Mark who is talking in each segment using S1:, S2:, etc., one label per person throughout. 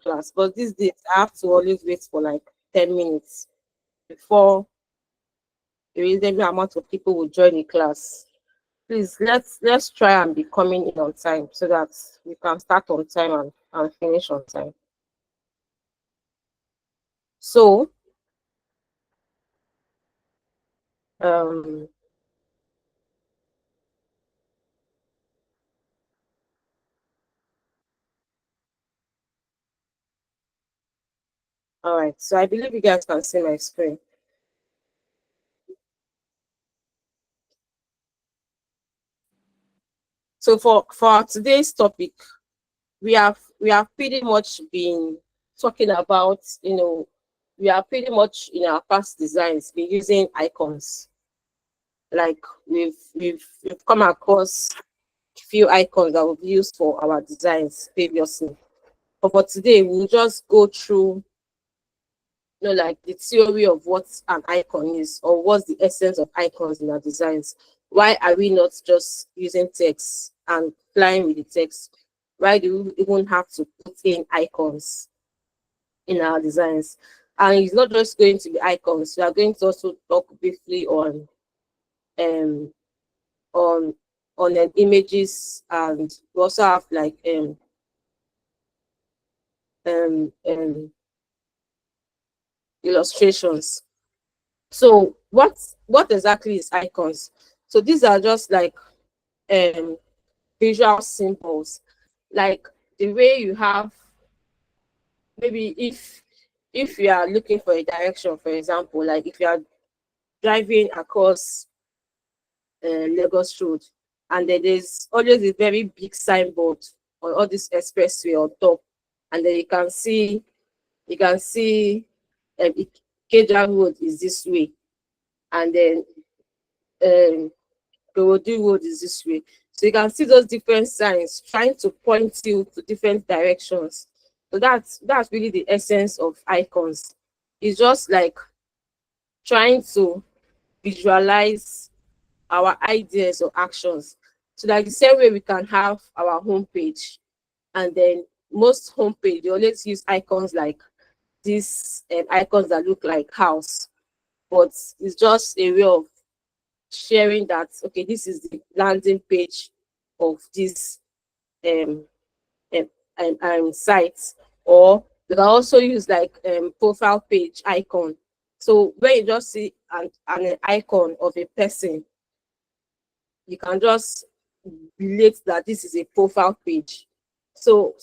S1: class. But these days, I have to always wait for like 10 minutes before a reasonable amount of people will join the class. Please, let's try and be coming in on time so that we can start on time and finish on time. So, um, all right. So I believe you guys can see my screen. So for today's topic, we have pretty much been talking about, we are pretty much in our past designs been using icons. Like we've come across few icons that we've used for our designs previously. But for today, we'll just go through, like the theory of what an icon is, or what's the essence of icons in our designs. Why are we not just using text and flying with the text? Why do we even have to put in icons in our designs? And it's not just going to be icons. We are going to also talk briefly um on images, and we also have like um um illustrations. So what exactly is icons? So these are just like um visual symbols, like the way you have, maybe if you are looking for a direction, for example, like if you are driving across Lagos Road, and then there's always a very big signboard on all this expressway on top, and then you can see Ikeja Road is this way, and then um Gowodi Road is this way. So you can see those different signs trying to point you to different directions. So that's really the essence of icons. It's just like trying to visualize our ideas or actions. So like the same way we can have our homepage, and then most homepage they always use icons like these icons that look like house, but it's just a way of sharing that, okay, this is the landing page of this um, site. Or you can also use like profile page icon. So when you just see an icon of a person, you can just relate that this is a profile page. So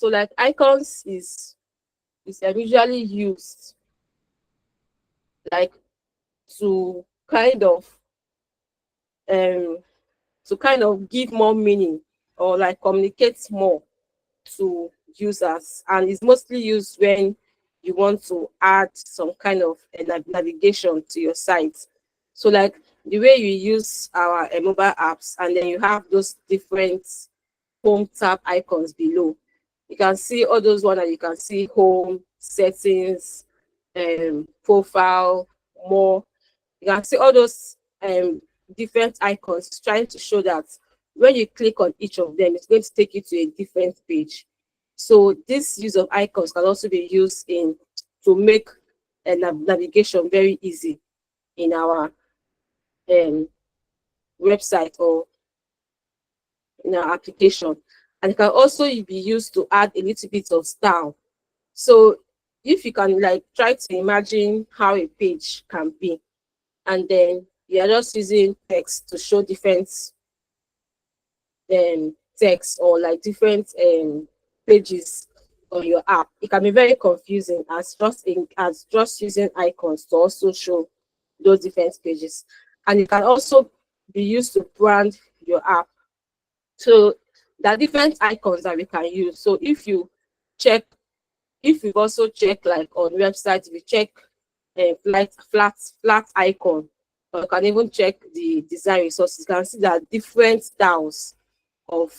S1: like icons is usually used like to kind of um give more meaning, or like communicate more to users, and it's mostly used when you want to add some kind of navigation to your site. So like the way you use our mobile apps, and then you have those different home tab icons below. You can see all those ones, and you can see home, settings, profile, more. You can see all those different icons trying to show that when you click on each of them, it's going to take you to a different page. So this use of icons can also be used in to make navigation very easy in our website or in our application. And it can also be used to add a little bit of style. So if you can like try to imagine how a page can be, and then you're just using text to show different text, or like different pages on your app, it can be very confusing as just using icons to also show those different pages. And it can also be used to brand your app. So there are different icons that we can use. So check if you also check like on websites, if you check a flat icon, or you can even check the design resources, you can see that different styles of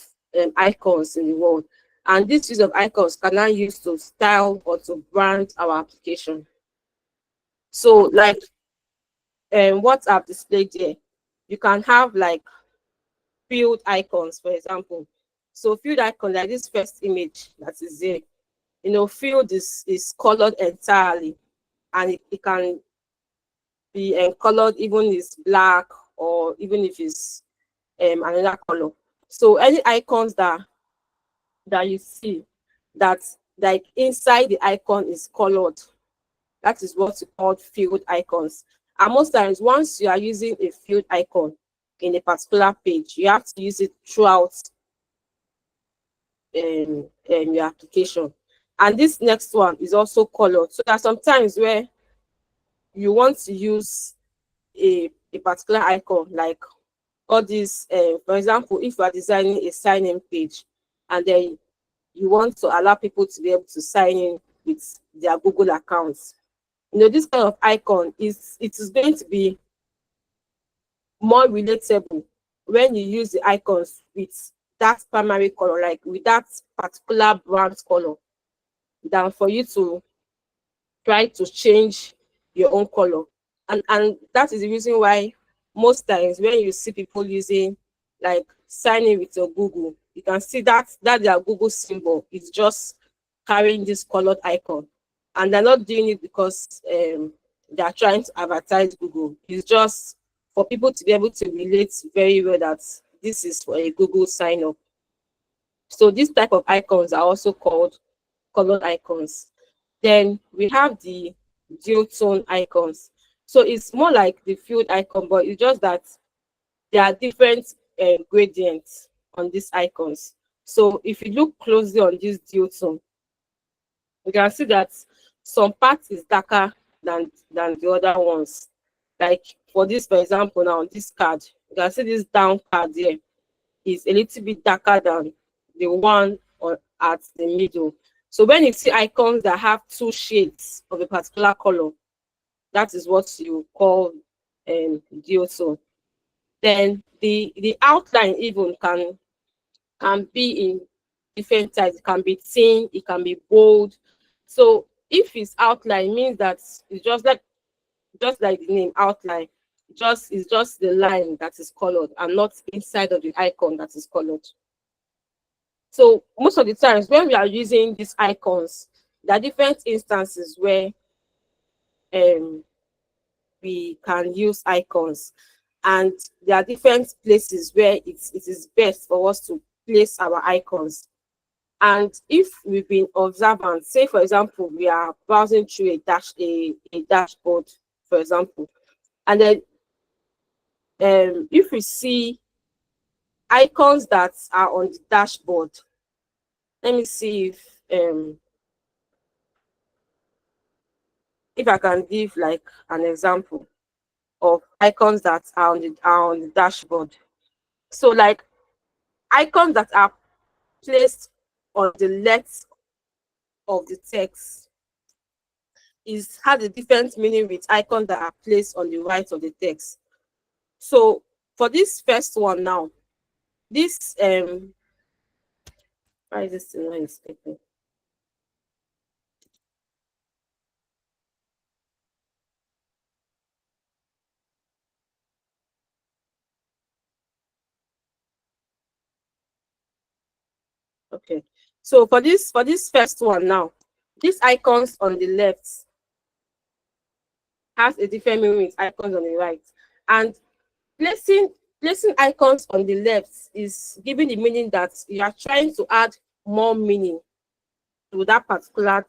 S1: icons in the world. And this use of icons can now use to style or to brand our application. So like what I've displayed here, you can have like field icons, for example. So field icon, like this first image that is there, field is colored entirely, and it can be colored even if it's black, or even if it's another color. So any icons that you see that like inside the icon is colored, that is what we call field icons. And most times, once you are using a field icon in a particular page, you have to use it throughout your application. And this next one is also colored. So there are some times where you want to use a particular icon, like all these, for example, if you are designing a sign-in page, and then you want to allow people to be able to sign in with their Google accounts. This kind of icon it is going to be more relatable when you use the icons with that primary color, like with that particular brand color, than for you to try to change your own color. And that is the reason why most times when you see people using like signing with your Google, you can see that their Google symbol is just carrying this colored icon. And they're not doing it because they are trying to advertise Google. It's just for people to be able to relate very well that this is for a Google sign up. So these type of icons are also called colored icons. Then we have the duotone icons. So it's more like the field icon, but it's just that there are different gradients on these icons. So if you look closely on this duotone, you can see that some parts is darker than the other ones. Like for this, for example, now on this card, you can see this down card there is a little bit darker than the one at the middle. So when you see icons that have two shades of a particular color, that is what you call duotone. Then the outline even can be in different types. It can be thin, it can be bold. So if it's outline, means that it's just like the name outline. It's just the line that is colored and not inside of the icon that is colored. So most of the times when we are using these icons, there are different instances where we can use icons, and there are different places where it is best for us to place our icons. And if we've been observant, say for example, we are browsing through a dashboard, for example, and then if we see icons that are on the dashboard, let me see if I can give like an example of icons that are on the dashboard. So like icons that are placed on the left of the text has a different meaning with icons that are placed on the right of the text. So for this first one now, this why is this thing not escaping? Okay. So for this first one now, these icons on the left has a different meaning with icons on the right. And placing placing icons on the left is giving the meaning that you are trying to add more meaning to that particular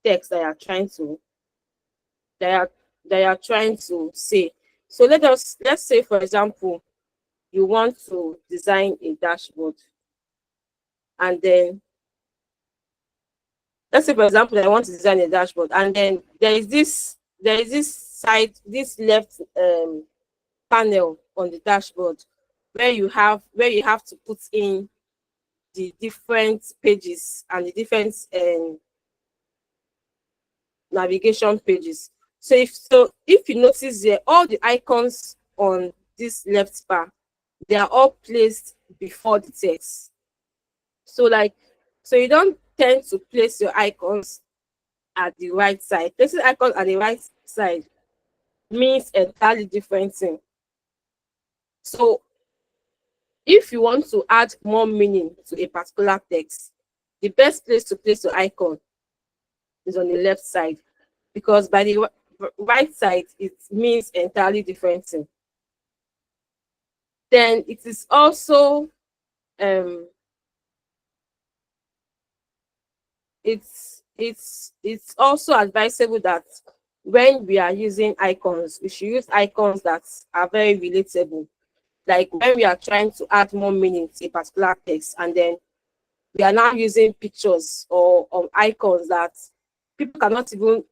S1: text that you are trying to that you are trying to say. So let's say for example you want to design a dashboard, and then let's say for example I want to design a dashboard, and then there is this side, this left panel on the dashboard where you have to put in the different pages and the different navigation pages. So if you notice there, all the icons on this left bar, they are all placed before the text. So like, so you don't tend to place your icons at the right side. Placing icons at the right side means entirely different thing. So if you want to add more meaning to a particular text, the best place to place your icon is on the left side, because by the right side, it means entirely different thing. Then it is also um it's also advisable that when we are using icons, we should use icons that are very relatable. Like when we are trying to add more meaning to a particular text, and then we are now using pictures or icons that people cannot even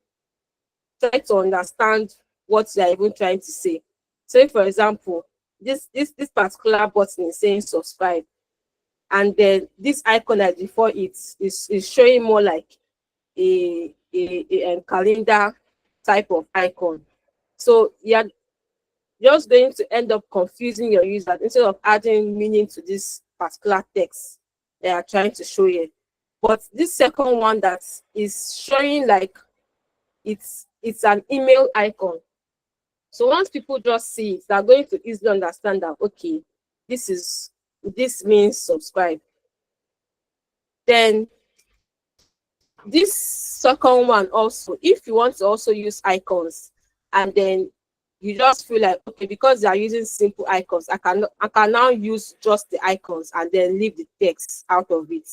S1: try to understand what you are even trying to say. So, if, for example, this particular button is saying subscribe, and then this icon that before it is showing more like a calendar type of icon. So you're just going to end up confusing your user instead of adding meaning to this particular text they are trying to show you. But this second one that is showing like it's an email icon. So once people just see it, they're going to easily understand that okay, this means subscribe. Then this second one also, if you want to also use icons, and then you just feel like okay, because they are using simple icons, I can now use just the icons and then leave the text out of it.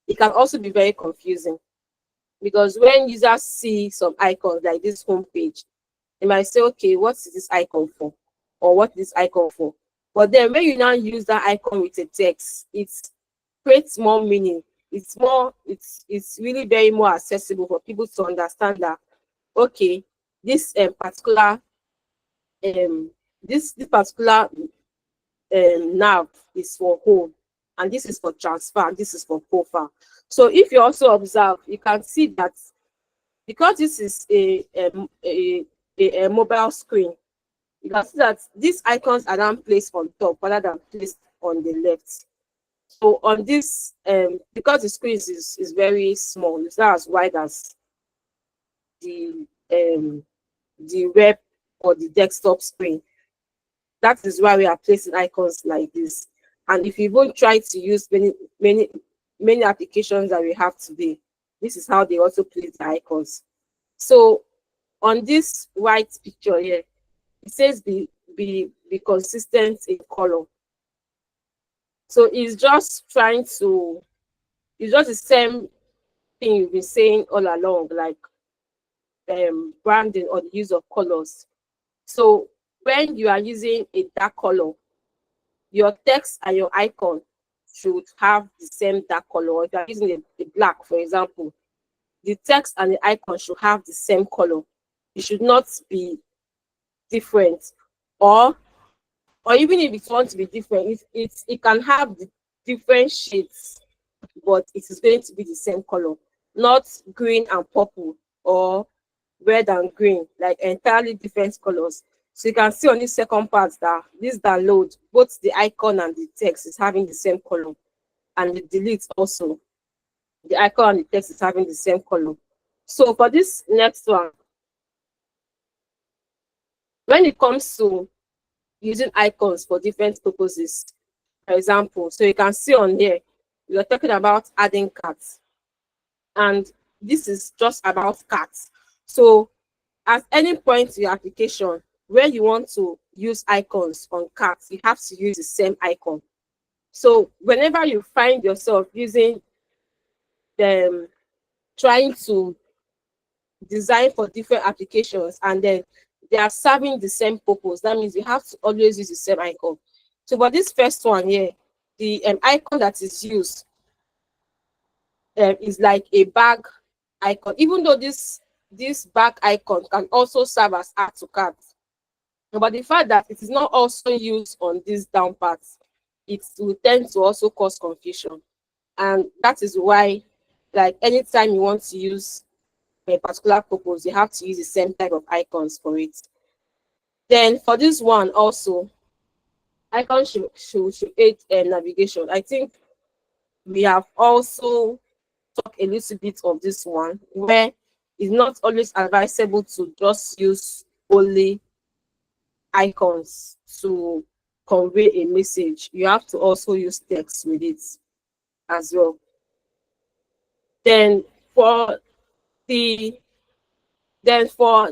S1: It can also be very confusing, because when users see some icons like this homepage, they might say, okay, what is this icon for? Or what is this icon for? But then when you now use that icon with a text, it creates more meaning. It's really very more accessible for people to understand that okay, this particular this particular nav is for home, and this is for transfer, and this is for profile. So if you also observe, you can see that because this is a mobile screen, you can see that these icons are now placed on top rather than placed on the left. So on this, because the screen is very small, it's not as wide as the web or the desktop screen. That is why we are placing icons like this. And if you even try to use many applications that we have today, this is how they also place the icons. So on this white picture here, it says be consistent in color. So it's just trying to, it's just the same thing you've been saying all along, like branding or the use of colors. So when you are using a dark color, your text and your icon should have the same dark color. If you are using a black, for example, the text and the icon should have the same color. It should not be different. Or even if it wants to be different, it can have the different shades, but it is going to be the same color, not green and purple or red and green, like entirely different colors. So you can see on this second part that this download, both the icon and the text is having the same color, and the delete also, the icon and the text is having the same color. So for this next one, when it comes to using icons for different purposes, for example, so you can see on here, we are talking about adding cards, and this is just about cards. So at any point in your application where you want to use icons on cards, you have to use the same icon. So whenever you find yourself using them, trying to design for different applications, and then they are serving the same purpose, that means you have to always use the same icon. So for this first one here, the icon that is used is like a bag icon, even though this bag icon can also serve as add to cart. But the fact that it is not also used on this down part, it will tend to also cause confusion. And that is why, like anytime you want to use a particular purpose, you have to use the same type of icons for it. Then for this one also, icons should aid navigation. I think we have also talked a little bit of this one, where it's not always advisable to just use only icons to convey a message. You have to also use text with it as well. Then for the then for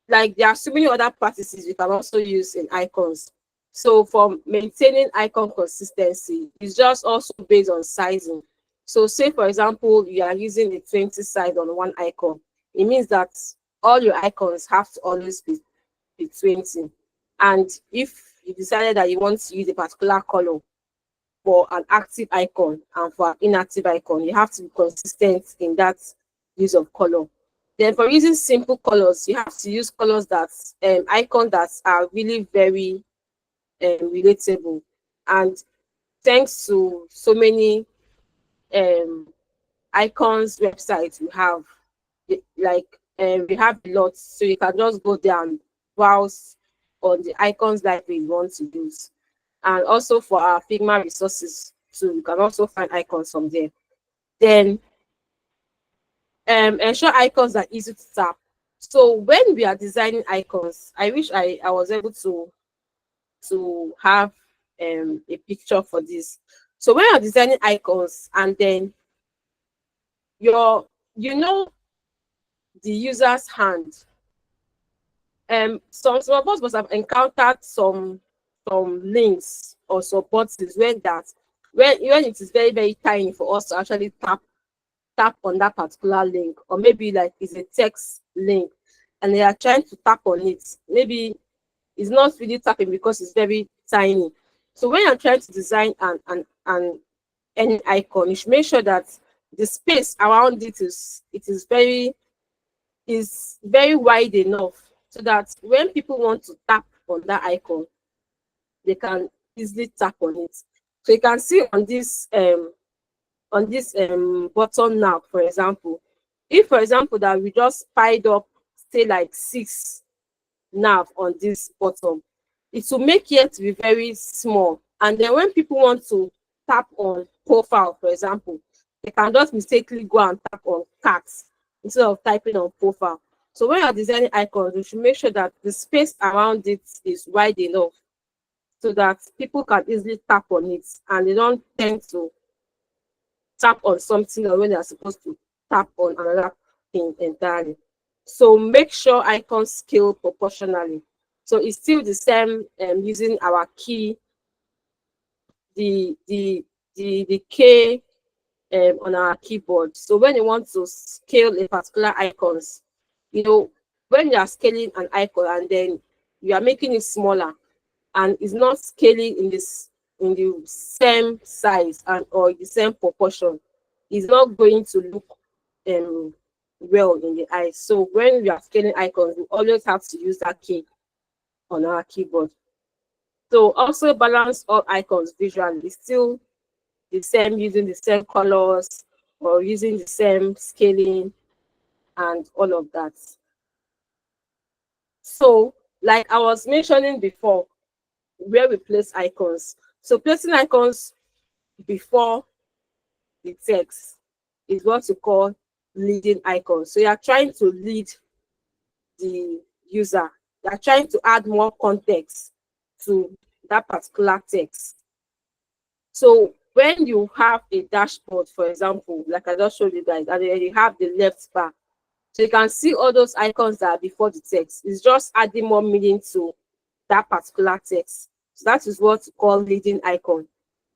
S1: like there are so many other practices you can also use in icons. So for maintaining icon consistency, it's just also based on sizing. So say for example, you are using a 20 size on one icon. It means that all your icons have to always be 20. And if you decided that you want to use a particular color for an active icon and for an inactive icon, you have to be consistent in that use of color. Then for using simple colors, you have to use colors that icons that are really very relatable. And thanks to so many um, icons websites we have, we have a lot, so you can just go there and browse on the icons library you want to use. And also for our Figma resources too, you can also find icons from there. Then ensure icons are easy to tap. So when we are designing icons, I wish I was able to have a picture for this. So when you're designing icons and then your you know the user's hand, some of us must have encountered some links or some buttons where that when it is very very tiny for us to actually tap on that particular link, or maybe like it's a text link and they are trying to tap on it. Maybe it's not really tapping because it's very tiny. So when you're trying to design an any icon, you should make sure that the space around it is very wide enough so that when people want to tap on that icon, they can easily tap on it. So you can see on this button now, for example, if for example that we just piled up say like 6 nav on this button, it will make it to be very small. And then when people want to tap on profile, for example, they can just mistakenly go and tap on cards instead of typing on profile. So when you're designing icons, you should make sure that the space around it is wide enough so that people can easily tap on it and they don't tend to tap on something or when they are supposed to tap on another thing entirely. So make sure icons scale proportionally. So it's still the same using our key, the K on our keyboard. So when you want to scale a particular icons, when you are scaling an icon and then you are making it smaller and it's not scaling in the same size and or the same proportion, it's not going to look well in the eyes. So when we are scaling icons, we always have to use that key on our keyboard. So also balance all icons visually. It's still the same using the same colors or using the same scaling and all of that. So like I was mentioning before, where we place icons. So placing icons before the text is what we call leading icons. So you are trying to lead the user. You are trying to add more context to that particular text. So when you have a dashboard, for example, like I just showed you guys, and then you have the left bar, so you can see all those icons that are before the text. It's just adding more meaning to that particular text. So that is what we call leading icon.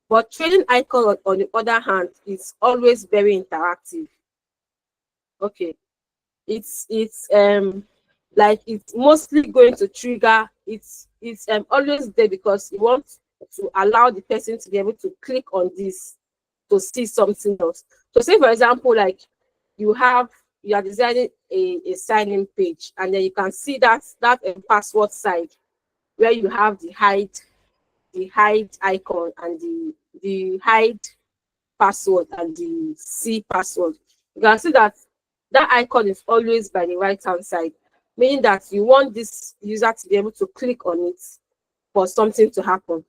S1: But trailing icon, on the other hand, is always very interactive. Okay, it's like it's mostly going to trigger. It's always there because you want to allow the person to be able to click on this to see something else. So say for example, like you are designing a sign-in page, and then you can see that password side where you have the hide icon and the hide password and the C password. You can see that that icon is always by the right hand side, meaning that you want this user to be able to click on it for something to happen.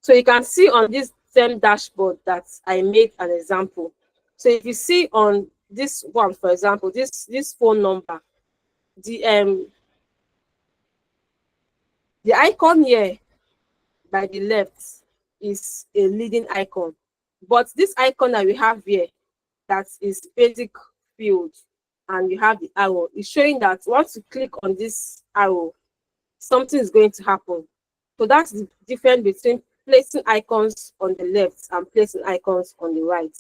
S1: So you can see on this same dashboard that I made an example. So if you see on this one, for example, this phone number, the the icon here by the left is a leading icon But this icon that we have here, that is basic field, and you have the arrow, is showing that once you click on this arrow, something is going to happen. So that's the difference between placing icons on the left and placing icons on the right.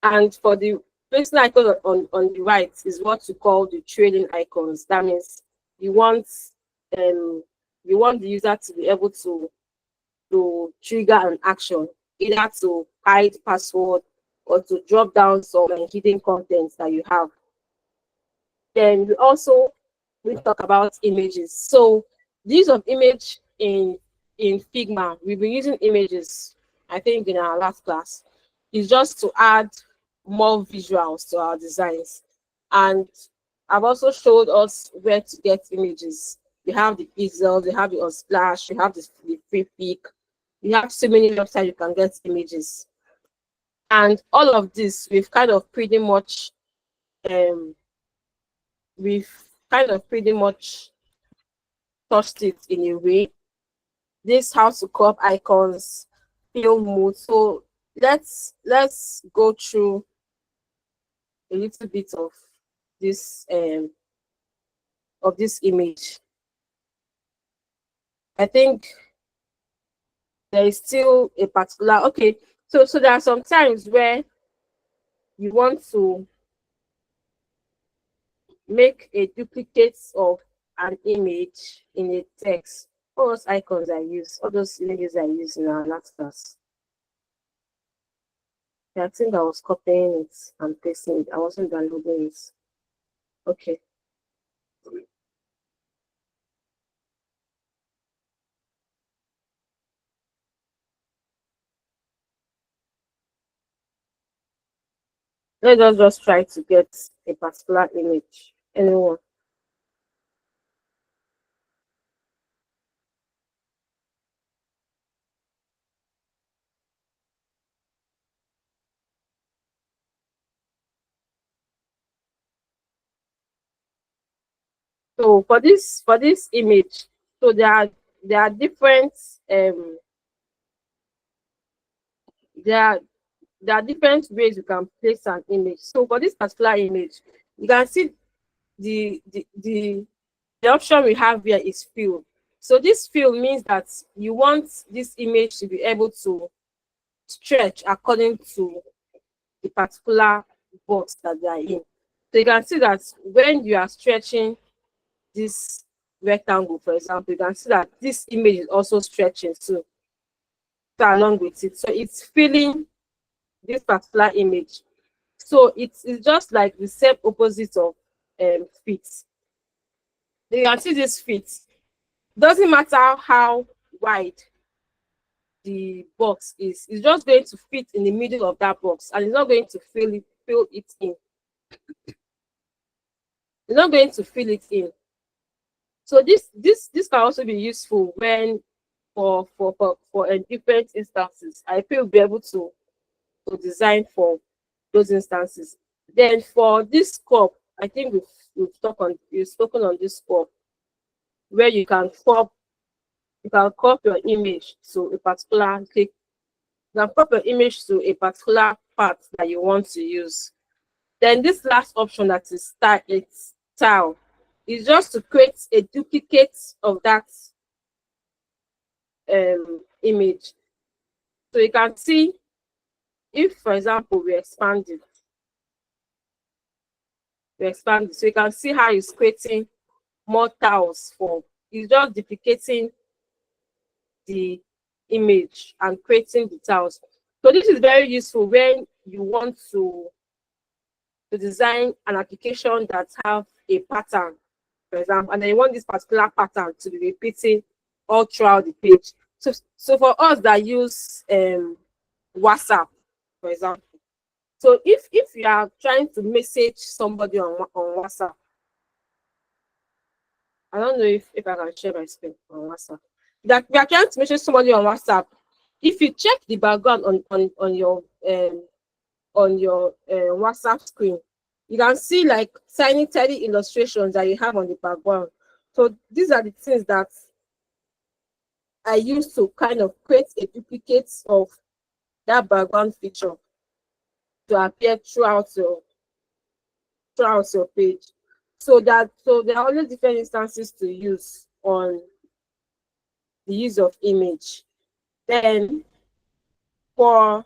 S1: And for the placing icon on the right is what you call the trailing icons. That means you want um you want the user to be able to trigger an action, either to hide password or to drop down some hidden contents that you have. Then we talk about images. So the use of image in Figma, we've been using images, I think, in our last class. Is just to add more visuals to our designs. And I've also showed us where to get images. We have the pixels, we have the Unsplash, we have the free pick. We have so many websites you can get images. And all of this, um, we've kind of pretty much touched it in a way. This how to crop icons, fill mode. So let's go through a little bit this of this image. I think there is still a particular, okay. So there are some times where you want to make a duplicate of an image in a text. All those icons I use, all those images I use in our last class. Yeah, I think I was copying it and pasting it. I wasn't downloading it. Okay. Let us just try to get a particular image. Anyone. So for this image, so there are different um there are there are different ways you can place an image. So for this particular image, you can see the the the, the option we have here is fill. So this fill means that you want this image to be able to stretch according to the particular box that they are in. So you can see that when you are stretching this rectangle, for example, you can see that this image is also stretching too, so along with it. So it's filling this particular image. So it's just like the same opposite of fit. You can see this fit. Doesn't matter how wide the box is, it's just going to fit in the middle of that box, and it's not going to fill it in. It's not going to fill it in. So this can also be useful when for different instances. I feel be able to design for those instances. Then for this scope, I think we've spoken on this scope where you can crop your image to a particular click. You can crop your image to a particular part that you want to use. Then this last option that is style is just to create a duplicate of that image. So you can see if, for example, we expand it, so you can see how it's creating more tiles for. It's just duplicating the image and creating the tiles. So this is very useful when you want to design an application that have a pattern, for example, and then you want this particular pattern to be repeating all throughout the page. So for us that use WhatsApp, for example, so if you are trying to message somebody on WhatsApp, I don't know if I can share my screen on WhatsApp. That we are trying to message somebody on WhatsApp. If you check the background on your WhatsApp screen, you can see like tiny illustrations that you have on the background. So these are the things that I use to kind of create a duplicate of that background feature to appear throughout your page. So there are only different instances to use on the use of image. Then for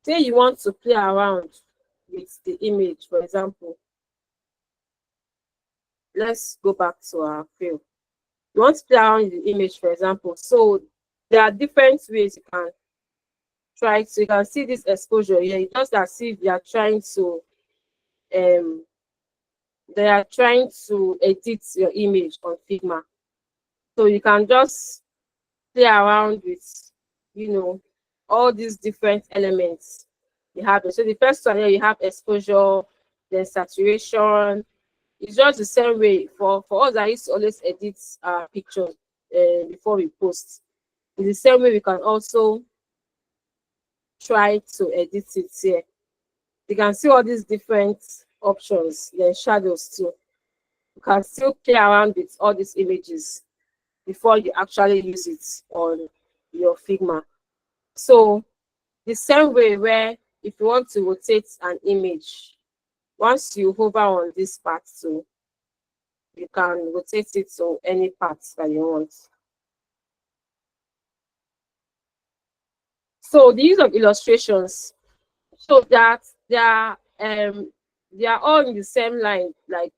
S1: say you want to play around with the image, for example, let's go back to our field. You want to play around with the image, for example. So there are different ways you can try to, you can see this exposure here. It's just as if you are trying to um they are trying to edit your image on Figma. So you can just play around with, all these different elements you have. So the first one here, you have exposure, then saturation. It's just the same way for us. I used to always edit pictures before we post. It's the same way we can also try to edit it here. You can see all these different options, then shadows too. You can still play around with all these images before you actually use it on your Figma. So the same way where if you want to rotate an image, once you hover on this part too, you can rotate it to any part that you want. So the use of illustrations, so that they are all in the same line, like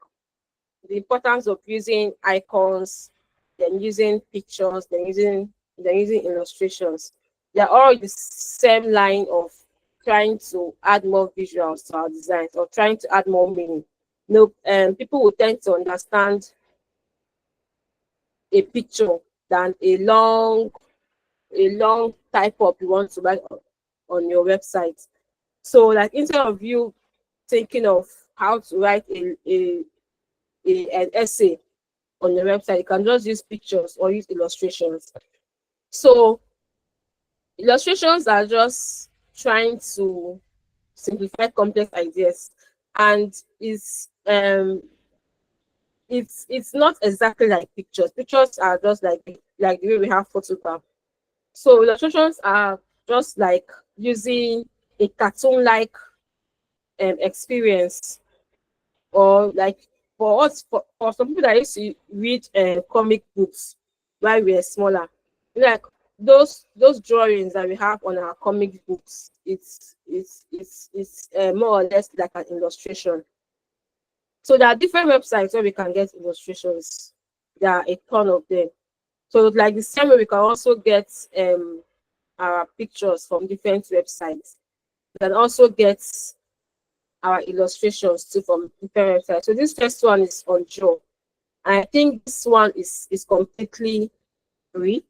S1: the importance of using icons, then using pictures, then using illustrations. They're all the same line of trying to add more visuals to our designs or trying to add more meaning. People will tend to understand a picture than a long type up you want to write on your website. So like instead of you thinking of how to write an essay on your website, you can just use pictures or use illustrations. So illustrations are just trying to simplify complex ideas, and it's not exactly like pictures. Pictures are just like the way we have photograph. So illustrations are just like using a cartoon-like experience, or like for us, for some people that used to read comic books while we were smaller, like those drawings that we have on our comic books, it's more or less like an illustration. So there are different websites where we can get illustrations. There are a ton of them. So like the same way we can also get our pictures from different websites. We can also get our illustrations too from different websites. So this first one is on Draw. And I think this one is completely free.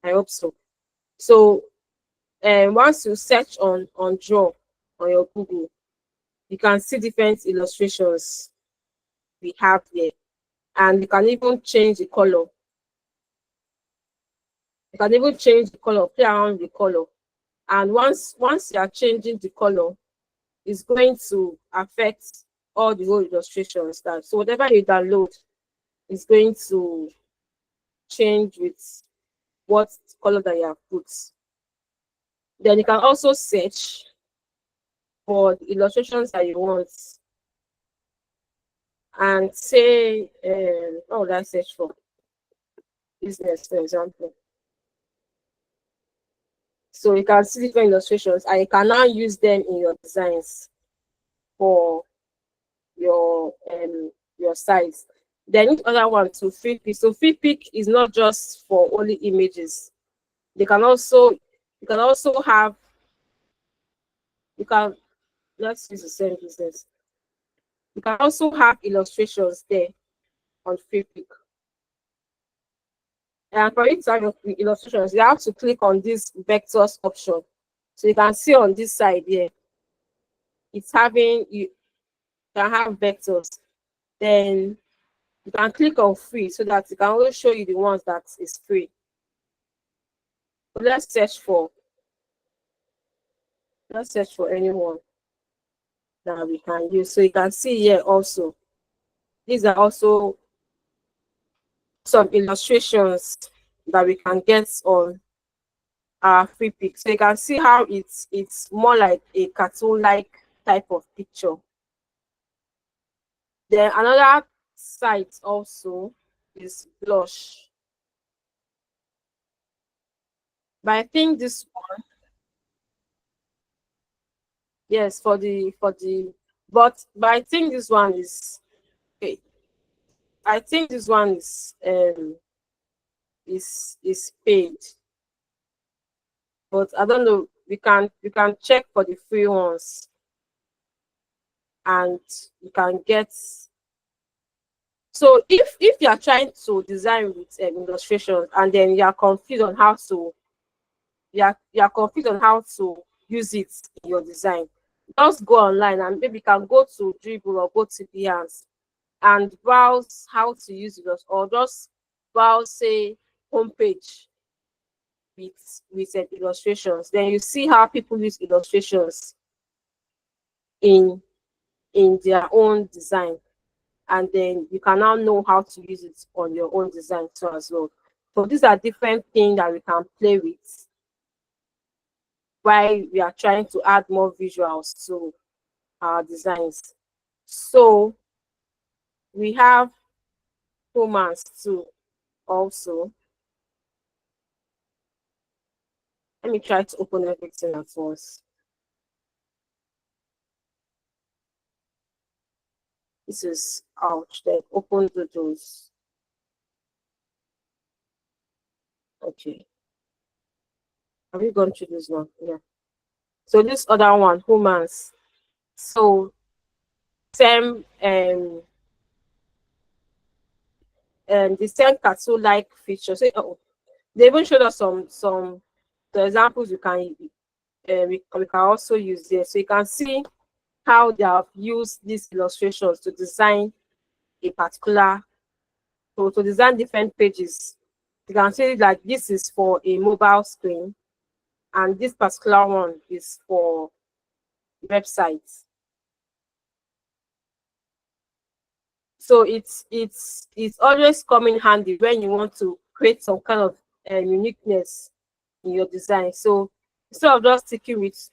S1: I hope so. So once you search on Draw on your Google, you can see different illustrations we have here. And you can even change the color. You can even change the color, play around with the color. And once you are changing the color, it's going to affect all the whole illustrations. So whatever you download is going to change with what color that you have put. Then you can also search for the illustrations that you want, and say, what would I search for? Business, for example. So you can see different illustrations, and you can now use them in your designs for your sites. Then each other one to free pick. So free pick is not just for only images. You can also have, you can, let's use the same business. You can also have illustrations there on free pick. And for you to have your illustrations, you have to click on this vectors option. So you can see on this side here, it's having, you can have vectors. Then you can click on free so that it can only show you the ones that is free. So let's search for anyone that we can use. So you can see here also, these are also some illustrations that we can get on our free pick. So you can see how it's more like a cartoon-like type of picture. Then another site also is Blush. But I think this one, yes, but I think this one is okay. I think this one is paid, but I don't know. We can check for the free ones, and you can get. So if you are trying to design with illustrations, and then you are confused on how to use it in your design, just go online and maybe you can go to Dribble or go to Behance and browse how to use it, or just browse say homepage with illustrations. Then you see how people use illustrations in their own design, and then you can now know how to use it on your own design too as well. So these are different things that we can play with while we are trying to add more visuals to our designs. So we have romance too also. Let me try to open everything at once. This is ouch. Then open the doors. Okay. Have you gone through this one? Yeah. So this other one, romance. So same the same cartoon like feature. So they even showed us some the examples you can we can also use there. So you can see how they have used these illustrations to design a particular to design different pages. You can see like this is for a mobile screen, and this particular one is for websites. So it's always come in handy when you want to create some kind of uniqueness in your design. So instead of just sticking with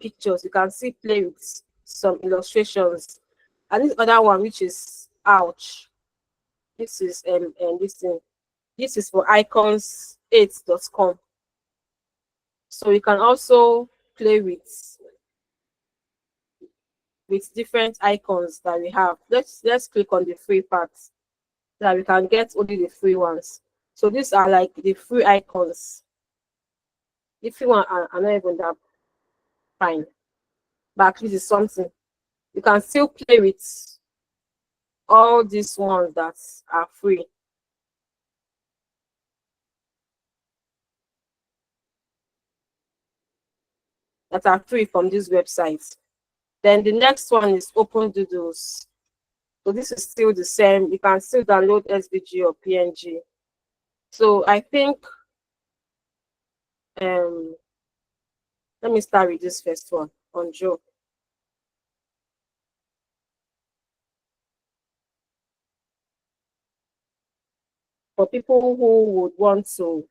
S1: pictures, you can see play with some illustrations. And this other one, which is ouch, this is this is for icons8.com. So you can also play with different icons that we have. Let's click on the free parts so that we can get only the free ones. So these are like the free icons. The free one are not even that fine, but at least it's something. You can still play with all these ones that are free. That are free from this website. Then the next one is Open Doodles. So this is still the same. You can still download SVG or PNG. So I think let me start with this first one on Joe. For people who would want to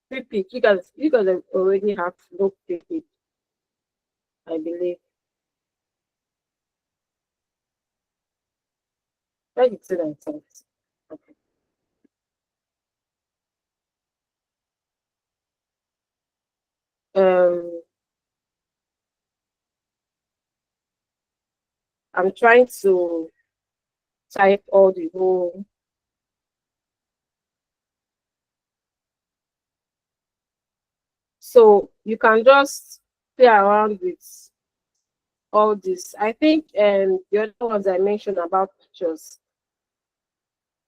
S1: pre-pick, you guys already have no pre-pick, I believe. Let me see that. Okay. Um, I'm trying to type all the whole. So you can just play around with all this. I think the other ones I mentioned about pictures,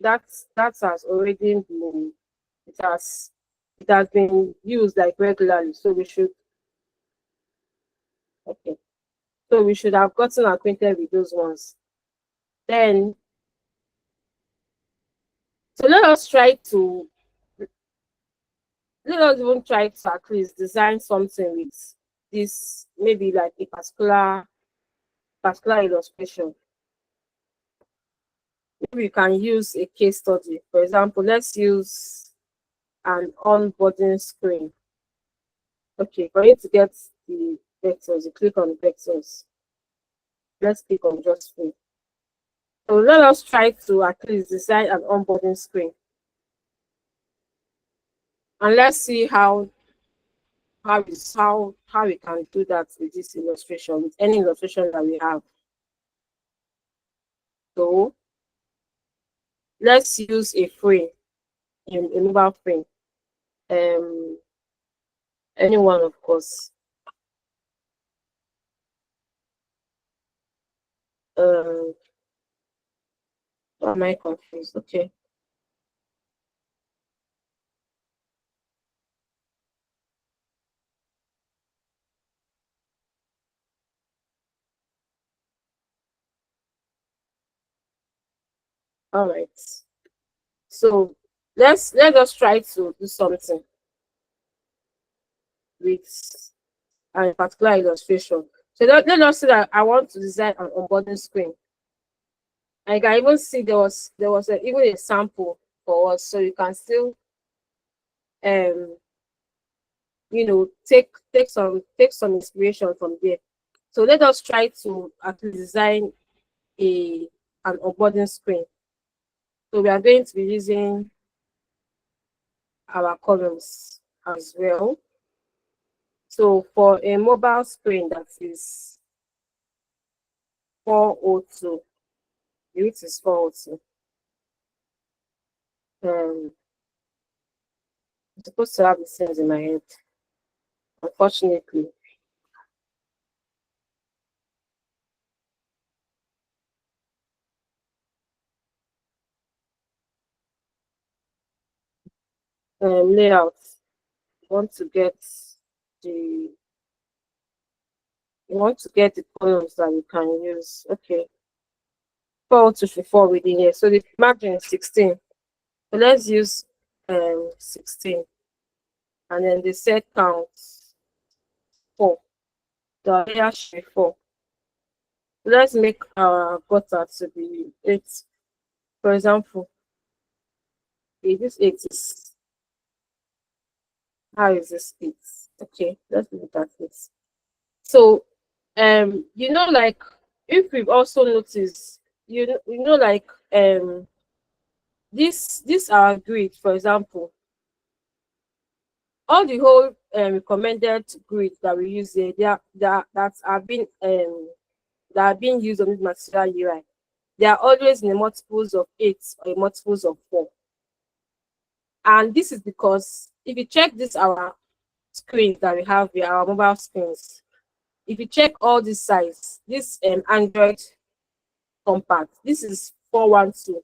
S1: that has already been it has it has been used like regularly. So we should okay. So we should have gotten acquainted with those ones. Then so let us even try to at least design something with this, maybe like a particular illustration. maybe you can use a case study. For example, let's use an onboarding screen. Okay, for you to get the vectors, you click on vectors. Let's click on just free. So let us try to at least design an onboarding screen. And let's see how we can do that with this illustration, with any illustration that we have. So let's use a frame, a mobile frame. Anyone, of course. Why am I confused? Okay. All right. So let us try to do something with a particular illustration. So let us say that I want to design an onboarding screen. I can even see even a sample for us, so you can still um take some inspiration from there. So let us try to actually design a an onboarding screen. So we are going to be using our columns as well. So for a mobile screen that is 402, the width is 402. I'm supposed to have the things in my head. Unfortunately, layout. Want to get the you want to get the columns that we can use. Okay, 4 within here. So the margin is 16. So let's use 16, and then the set count 4. The area should be 4. Let's make our gutter to be 8. For example, this 8 is, how is this 8? Okay, let's look at this. So like, if we've also noticed, like, this our grid, for example, all the whole recommended grid that we use here, that are being used on this material UI, they are always in the multiples of 8 or multiples of 4. And this is because if you check this our screens that we have here, our mobile screens, if you check all this size, this Android compact, this is 412.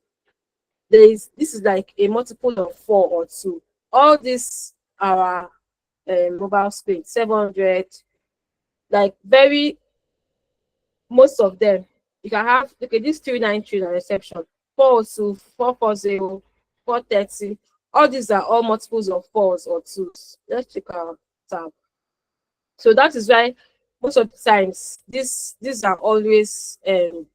S1: This is like a multiple of 4 or 2. All this our mobile screen 700, like, very most of them you can have. Okay, this 393 on reception, 402, 440, 430. All these are all multiples of 4s or 2s. Let's check our tab. So that is why most of the times these are always the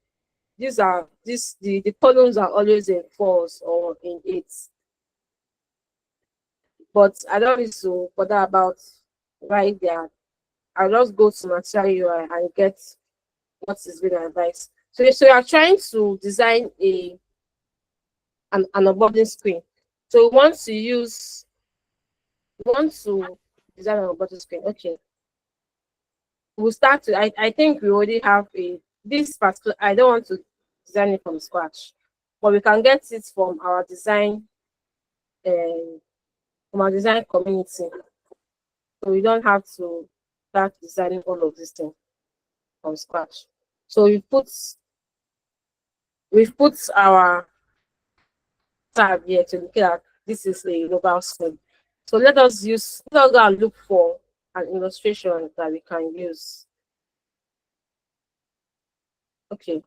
S1: columns are always in 4s or in 8s. But I don't need to bother about why they are. I'll just go to material UI and get what is being advised. So you are trying to design an onboarding screen. So we want to design an onboarding screen. Okay. We'll start to, I think we already have this particular, I don't want to design it from scratch, but we can get it from our design community. So we don't have to start designing all of this thing from scratch. So we've put our tab here to look at. This is a global screen. So let us go and look for an illustration that we can use. Okay,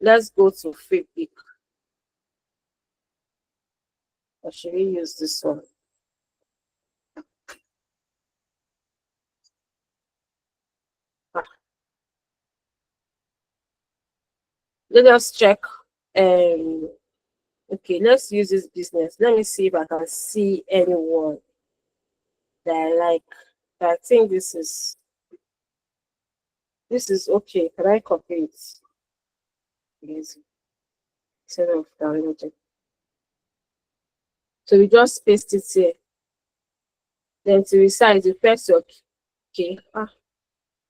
S1: let's go to free pick. Or should we use this one? Let us check okay, let's use this business. Let me see if I can see anyone that I like. I think this is okay. Can I copy it? Yes, instead of downloading. So we just paste it here. Then to resize, you press okay.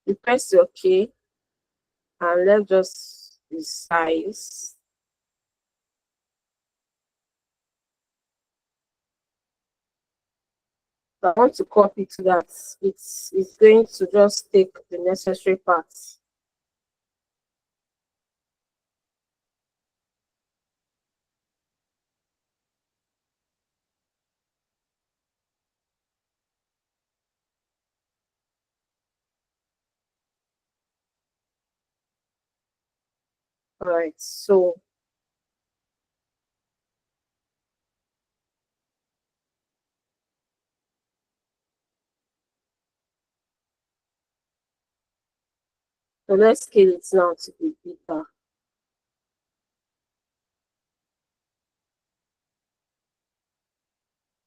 S1: You press okay, and let's just resize. If I want to copy to that, it's going to just take the necessary parts. All right, so let's scale it now to be bigger.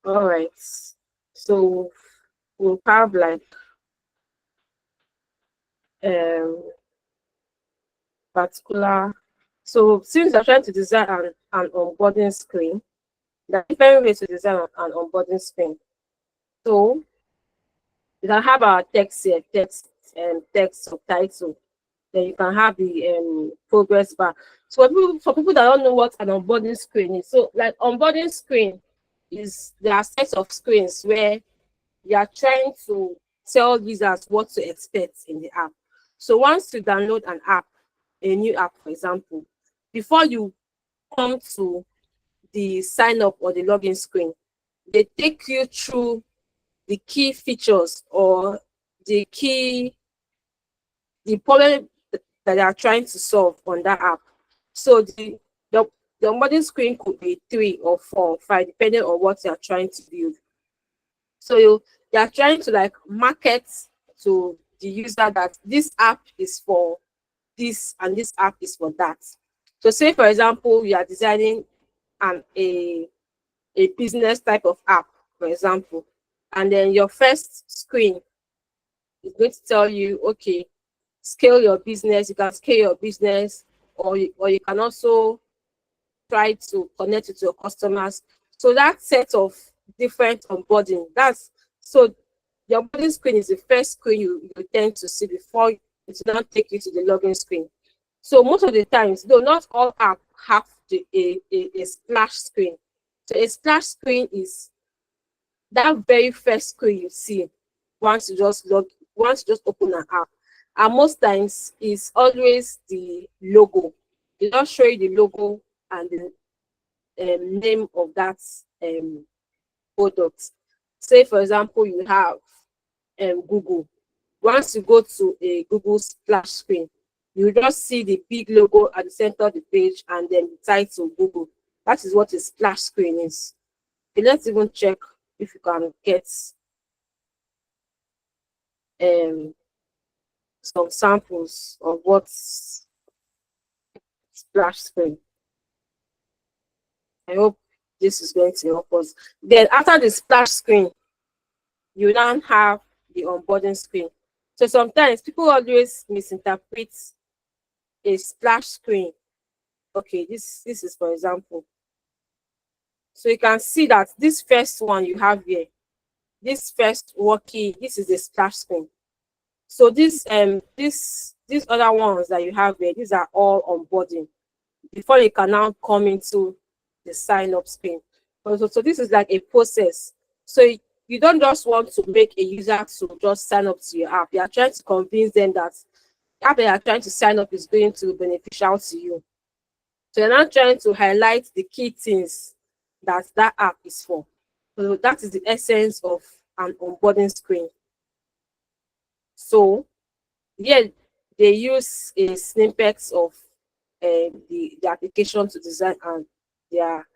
S1: All right, so we'll have like um particular. So since I'm trying to design an onboarding screen, there are different ways to design an onboarding screen. So you can have our text here, text subtitle. Then you can have the progress bar. So for people that don't know what an onboarding screen is, so like onboarding screen is there are sets of screens where you are trying to tell users what to expect in the app. So once you download an app, a new app, for example, before you come to the sign up or the login screen, they take you through the key features or the key the problem that they are trying to solve on that app. So the, the onboarding screen could be 3 or 4 or 5, depending on what you are trying to build. So you are trying to like market to the user that this app is for this and this app is for that. So say for example, you are designing an a business type of app, for example, and then your first screen is going to tell you, okay, scale your business. You can scale your business, or you can also try to connect it to your customers. So that set of different onboarding, that's so the onboarding screen is the first screen you tend to see before it will not take you to the login screen. So most of the times, though not all apps have a splash screen. So a splash screen is that very first screen you see once you just open an app. And most times it's always the logo. They just show you the logo and the name of that um, product. Say, for example, you have Google. Once you go to a Google splash screen, you just see the big logo at the center of the page and then the title Google. That is what a splash screen is. Okay, let's even check if you can get um, some samples of what splash screen. I hope this is going to help us. Then after the splash screen, you now have the onboarding screen. So sometimes people always misinterpret a splash screen. Okay, this is for example. So you can see that this first one you have here, this first working, this is a splash screen. So these other ones that you have here, these are all onboarding before you can now come into the sign up screen. So this is like a process. So you don't just want to make a user to just sign up to your app. You are trying to convince them that the app they are trying to sign up is going to be beneficial to you. So you're not trying to highlight the key things that that app is for. So that is the essence of an onboarding screen. So yeah, they use a snippets of the application to design and their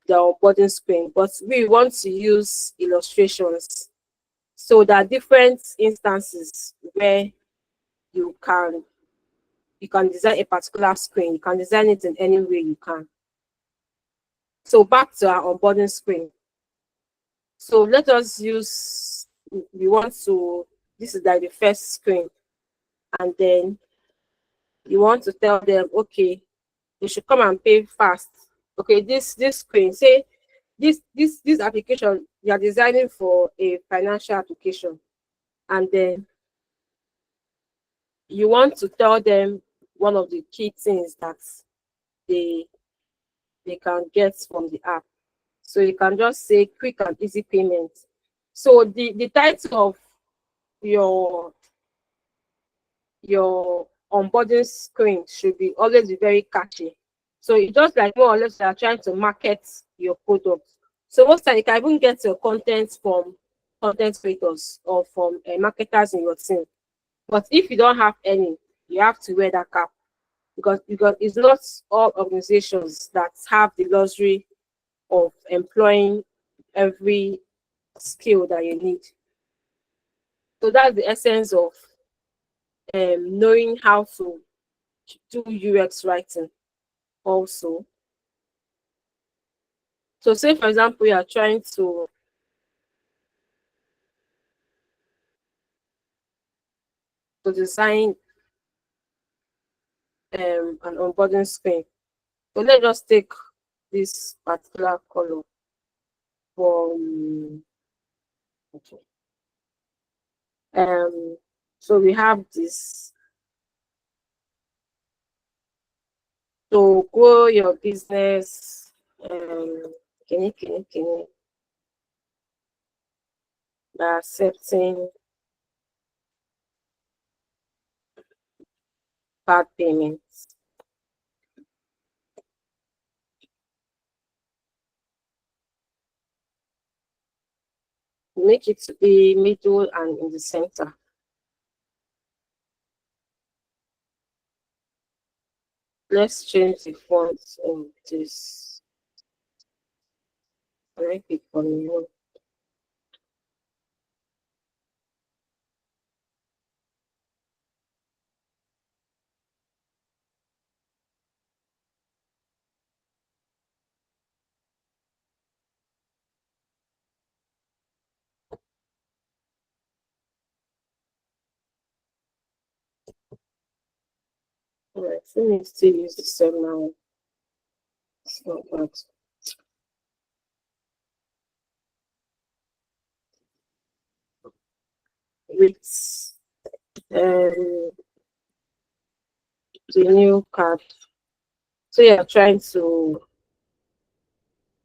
S1: their onboarding screen, but we want to use illustrations. So there are different instances where you can you can design a particular screen. You can design it in any way you can. So back to our onboarding screen. So let us use, we want to, this is like the first screen, and then you want to tell them, okay, you should come and pay fast. Okay, this screen, say this application, you are designing for a financial application, and then you want to tell them one of the key things that they they can get from the app. So you can just say quick and easy payment. So the title of your onboarding screen should be always be very catchy. So it's just like more or less you are trying to market your product. So most time you can even get your content from content creators or from marketers in your team. But if you don't have any, you have to wear that cap, because it's not all organizations that have the luxury of employing every skill that you need. So that's the essence of knowing how to do UX writing also. So say for example, you are trying to design an onboarding screen. So let's just take this particular color from, okay. So we have this. So grow your business. Can accepting part payments. Make it to be middle and in the center. Let's change the font of this. I pick on you. Alright, let me still use the same now. It's not bad. With um, the new card. So you're trying to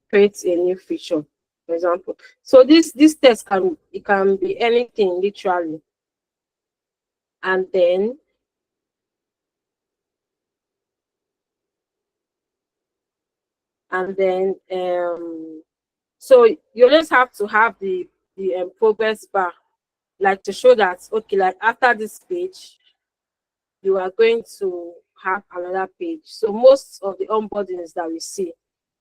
S1: create a new feature, for example. So this test can be anything literally. And then so you just have to have the progress bar, like to show that okay, like after this page you are going to have another page. So most of the onboardings that we see,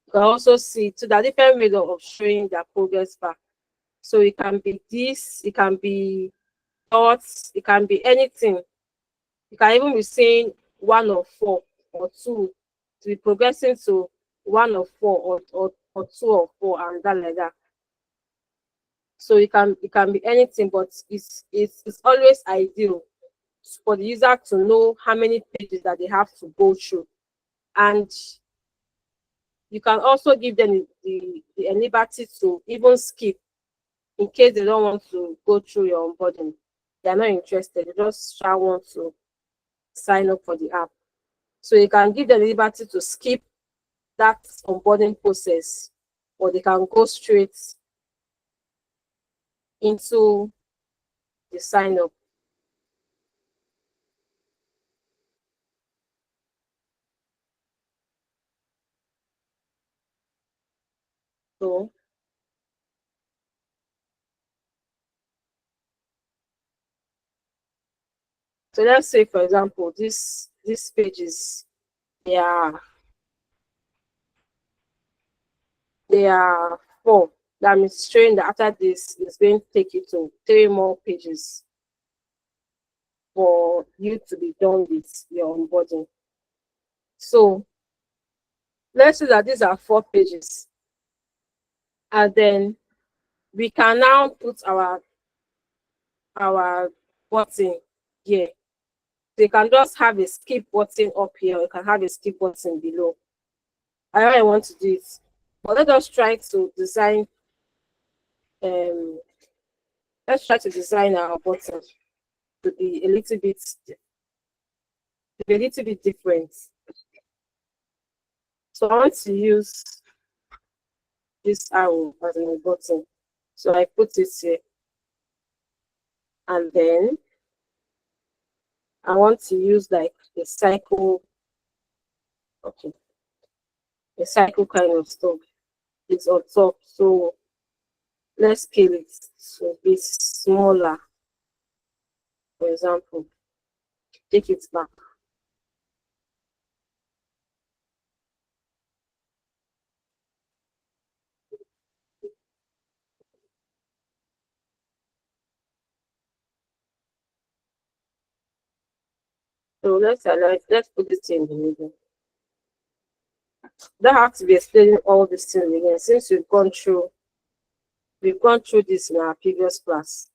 S1: you can also see to the different ways of showing their progress bar. So it can be this, it can be dots, it can be anything. You can even be saying 1 of 4 or 2 to be progressing to 1 of 4 or 2 of 4 and that like that. So it can be anything, but it's always ideal for the user to know how many pages that they have to go through. And you can also give them the liberty to even skip in case they don't want to go through your onboarding. They are not interested, they just shall want to sign up for the app. So you can give them the liberty to skip that onboarding process, or they can go straight into the sign up. So So let's say, for example, this pages, they are 4. That means showing that after this is going to take you to 3 more pages. for you to be done with your onboarding. So let's say that these are 4 pages, and then we can now put our button here. So you can just have a skip button up here, or you can have a skip button below. However I want to do it. But let us try to design let's try to design our button to be a little bit different. So I want to use this arrow as a button. So I put it here. And then I want to use like a cycle, okay, a cycle kind of stuff. It's on top. So let's scale it to be smaller. For example, take it back. So let's put this in the middle. Don't have to be explaining all these things again, since we've gone through this in our previous class.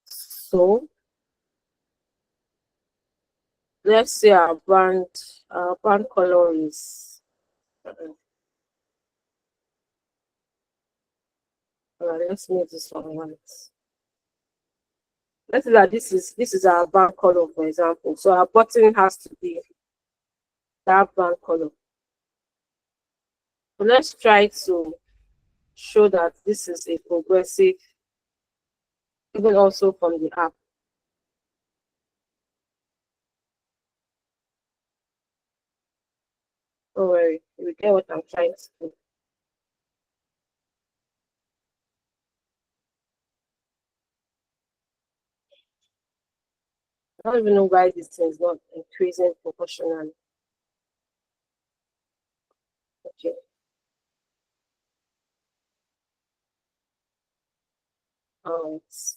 S1: So let's say our brand color is let's make this one white. Let's say that this is our brand color, for example. So our button has to be that brand color. So let's try to show that this is a progressive, even also from the app. Don't worry, you get what I'm trying to do. I don't even know why this thing is not increasing proportionally. Okay. It's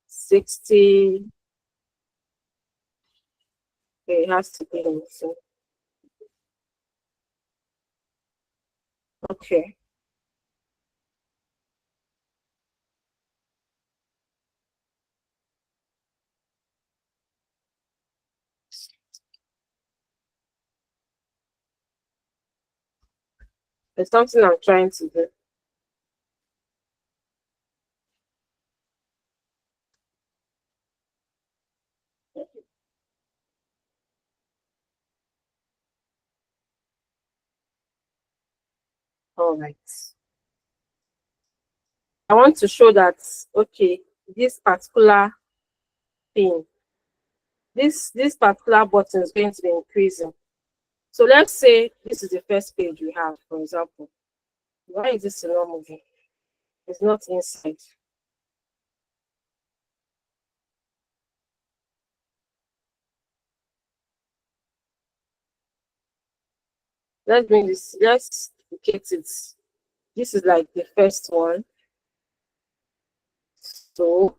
S1: 60. Okay, it has to be in. So okay. It's something I'm trying to do. All right. I want to show that, okay, this particular thing, this particular button is going to be increasing. So let's say this is the first page we have, for example. Why is this not moving? It's not inside. Let's bring this, let's duplicate it. This is like the first one. So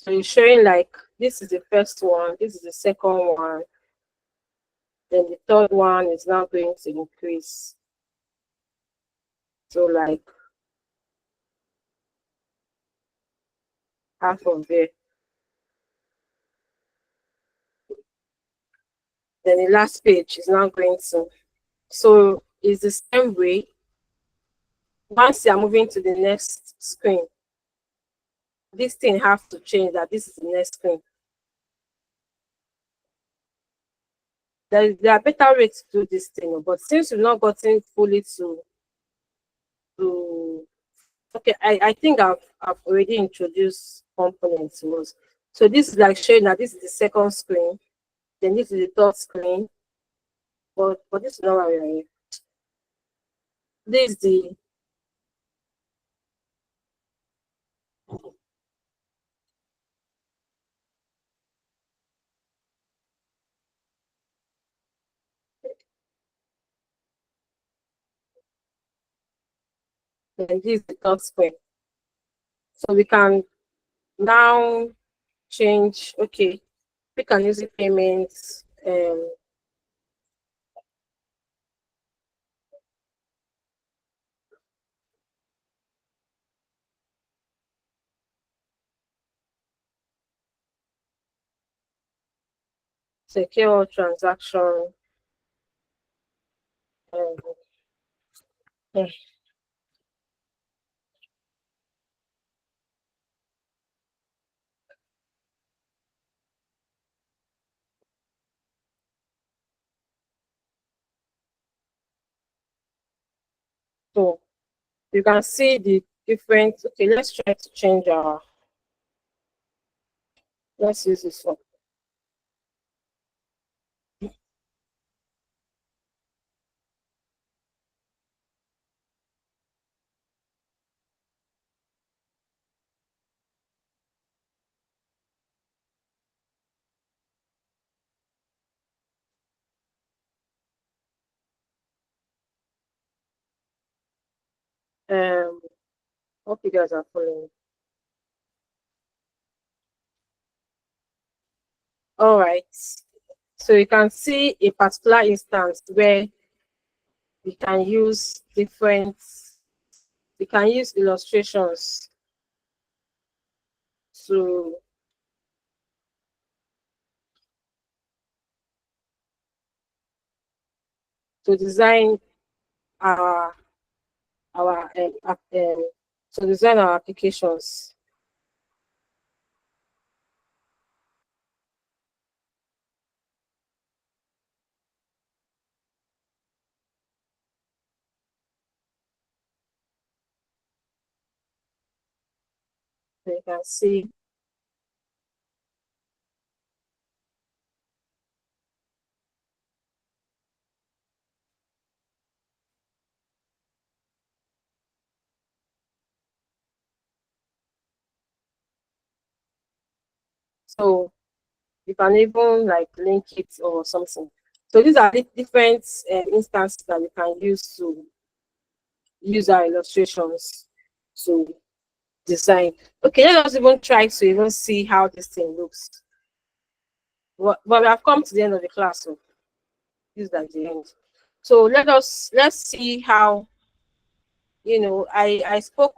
S1: it's showing like this is the first one, this is the second one, then the third one is now going to increase. So like half of it. Then the last page is now going to. So it's the same way. Once you're moving to the next screen, this thing has to change that this is the next screen. there are better ways to do this thing, but since we've not gotten fully to okay, I think I've already introduced components most. So this is like showing that this is the second screen, then this is the third screen, but this is not what we are here. This is the then this is the third screen. So we can now change, okay, we can use the payments, secure transaction, um, yeah. So you can see the different, okay, let's try to change our, let's use this one. Hope you guys are following. All right. So you can see a particular instance where we can use different, we can use illustrations to design our our to design our applications. So you can see. So you can even like link it or something. So these are the different instances that we can use to use our illustrations to design. Okay, let us even try to even see how this thing looks. But we have come to the end of the class, so this is at the end. So let's see how, you know, I spoke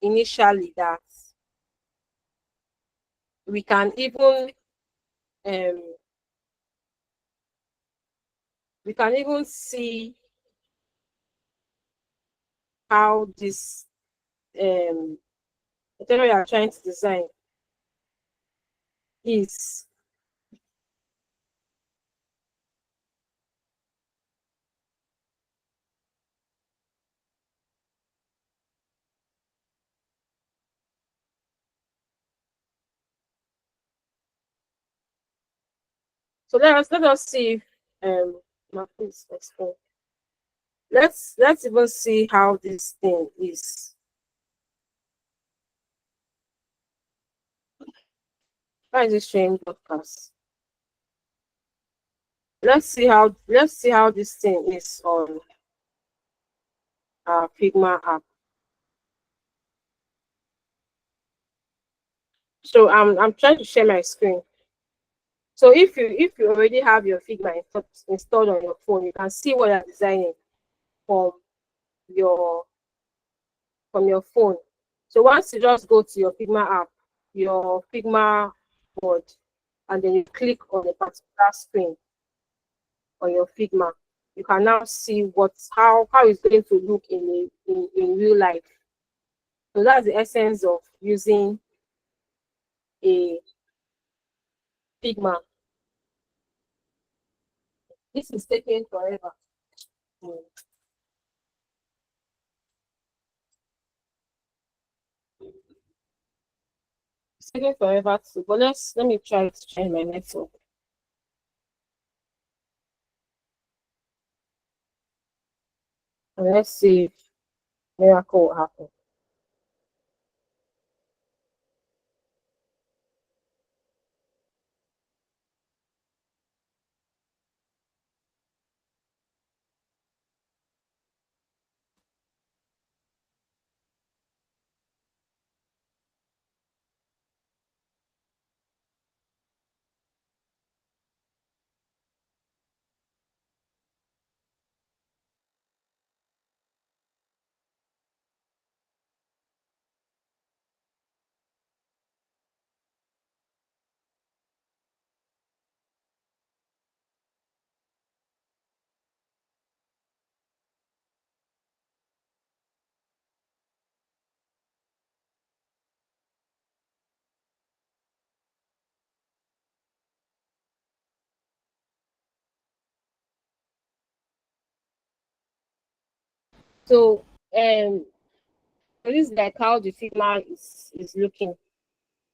S1: initially that we can even um see how this whatever you are trying to design is. So let us see if please explain. Let's even see how this thing is. Why is it showing broadcast? Let's see how this thing is on our Figma app. So I'm trying to share my screen. So if you already have your Figma installed on your phone, you can see what you're designing from your phone. So once you just go to your Figma app, your Figma board, and then you click on a particular screen on your Figma, you can now see how it's going to look in real life. So that's the essence of using a Figma. This is taking forever. Mm. It's taking forever too, but let me try to change my network. And let's see if miracle will happen. So this is like how the Figma is looking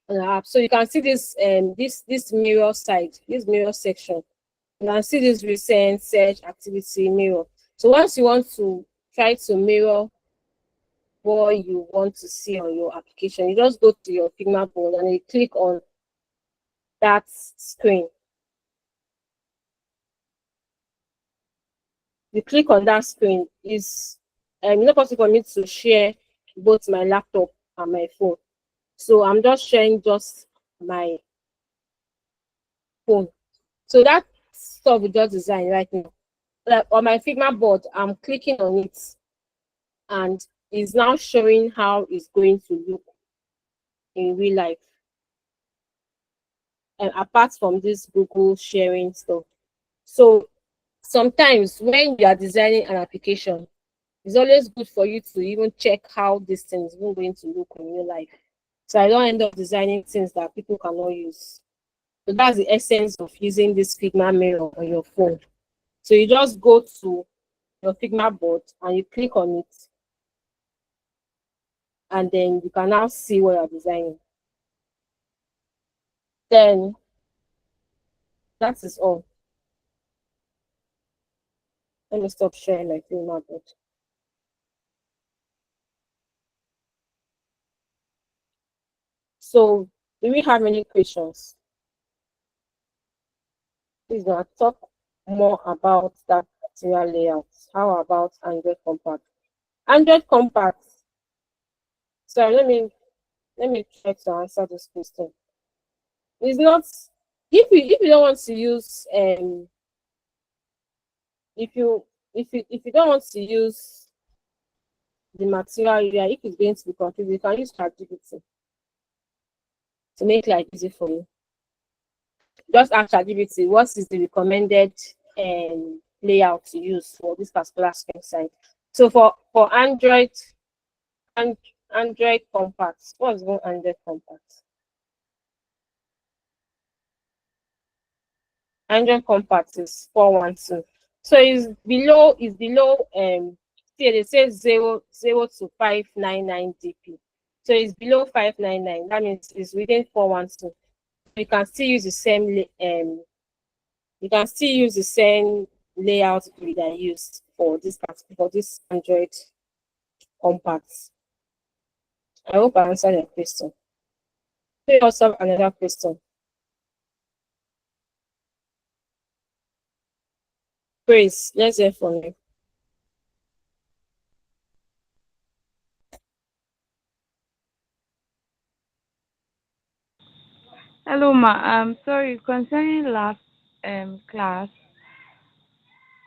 S1: on the app. So you can see this mirror side, this mirror section. You can see this recent search activity mirror. So once you want to try to mirror what you want to see on your application, you just go to your Figma board and you click on that screen. You click on that screen. Is not possible for me to share both my laptop and my phone. So I'm just sharing just my phone. So that stuff we just designed right now. Like on my Figma board, I'm clicking on it and it's now showing how it's going to look in real life. And apart from this Google sharing stuff. So sometimes when you are designing an application, it's always good for you to even check how this thing is even going to look in real life. So I don't end up designing things that people cannot use. So that's the essence of using this Figma mirror on your phone. So you just go to your Figma board and you click on it, and then you can now see what you're designing. Then that is all. Let me stop sharing my Figma board. So do we have any questions? Please now talk more about that material layout. How about Android Compact? Android Compact. So let me try to answer this question. It's not, if you don't want to use if you don't want to use the material area, if it's going to be confused, you can use ChatGPT to make life easy for you. Just ask ChatGPT what is the recommended layout to use for this particular screen size. So for and Android Compact, what's one Android Compact? Android Compact is 412. So it's below see it says 0 to 599 DP. So it's below 599. That means it's within 412. You can still use the same you can still use the same layout grid I used for this Android Compact. I hope I answered your question. We also have another question. Praise, let's hear from you.
S2: Hello, ma. Sorry, concerning last class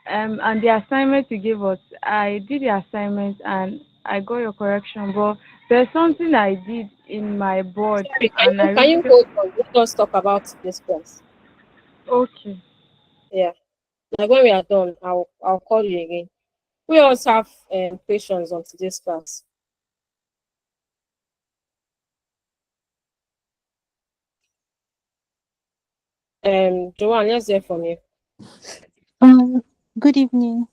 S2: and the assignment you gave us, I did the assignment and I got your correction, but there's something I did in my board
S1: Sorry,
S2: and I
S1: can
S2: really
S1: you hold on? Let us talk about this class.
S2: okay.
S1: Yeah. Like when we are done, I'll call you again. We also have questions on today's class. Joanne, let's hear from you.
S3: Um, Good evening.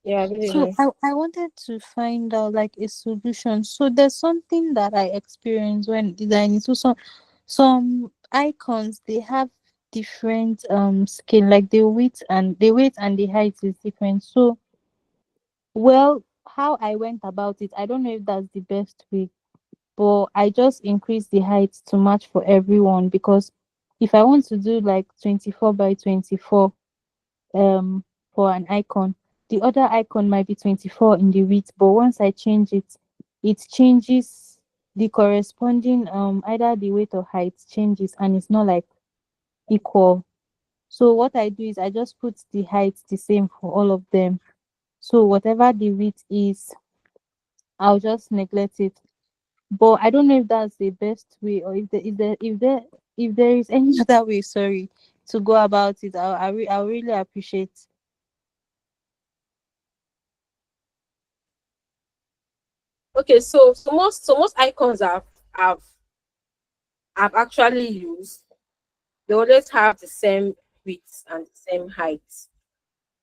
S1: Yeah, good
S3: So
S1: evening.
S3: I wanted to find out like a solution. So there's something that I experience when designing. So some icons they have different scale, like the weight and the height is different. So well, how I went about it, I don't know if that's the best way, but I just increased the height to match for everyone because if I want to do like 24 by 24 um for an icon, the other icon might be 24 in the width, but once I change it, it changes the corresponding either the weight or height changes, and it's not like equal. So what I do is I just put the height the same for all of them, so whatever the width is, I'll just neglect it. But I don't know if that's the best way, or if there is any other way, sorry, to go about it. I'll really appreciate.
S1: Okay, so most icons have I've actually used. They always have the same width and the same height.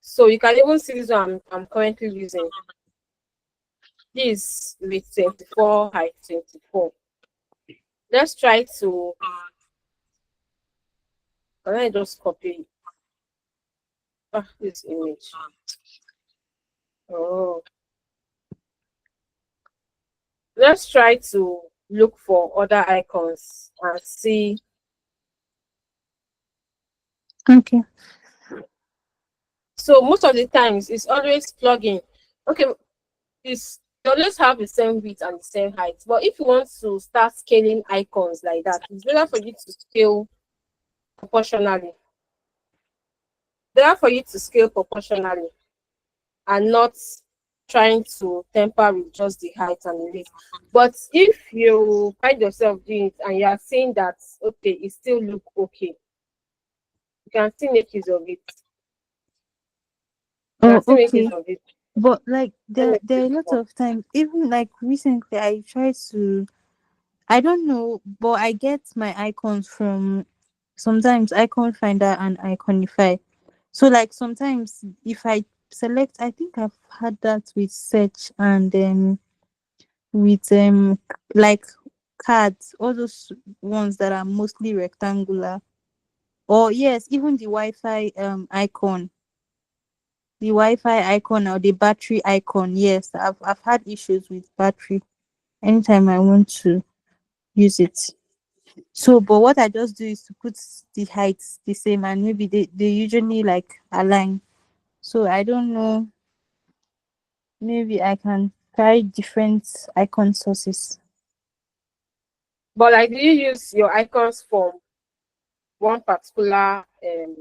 S1: So you can even see this one I'm currently using. This with 24 height 24. Let's try to can I just copy this image? Oh, let's try to look for other icons and see.
S3: Okay.
S1: So most of the times it's always plugin. Okay, it's they always have the same width and the same height. But if you want to start scaling icons like that, it's better for you to scale proportionally. Better for you to scale proportionally and not trying to temper with just the height and the width. But if you find yourself doing it and you are seeing that okay, it still look okay, you can still make use of it. You can
S3: Oh,
S1: still make use
S3: okay.
S1: of it.
S3: But like
S1: Let
S3: there
S1: me
S3: there
S1: see
S3: are a
S1: this
S3: lot
S1: one.
S3: of times, even like recently I tried to, I don't know, but I get my icons from sometimes Icon Finder and Iconify. So like sometimes if I select, I think I've had that with search, and then with like cards, all those ones that are mostly rectangular. Or yes, even the Wi-Fi icon, the Wi-Fi icon or the battery icon. Yes, I've had issues with battery anytime I want to use it. So, but what I just do is to put the heights the same, and maybe they usually like align. So I don't know. Maybe I can try different icon sources.
S1: But like, do you use your icons for one particular one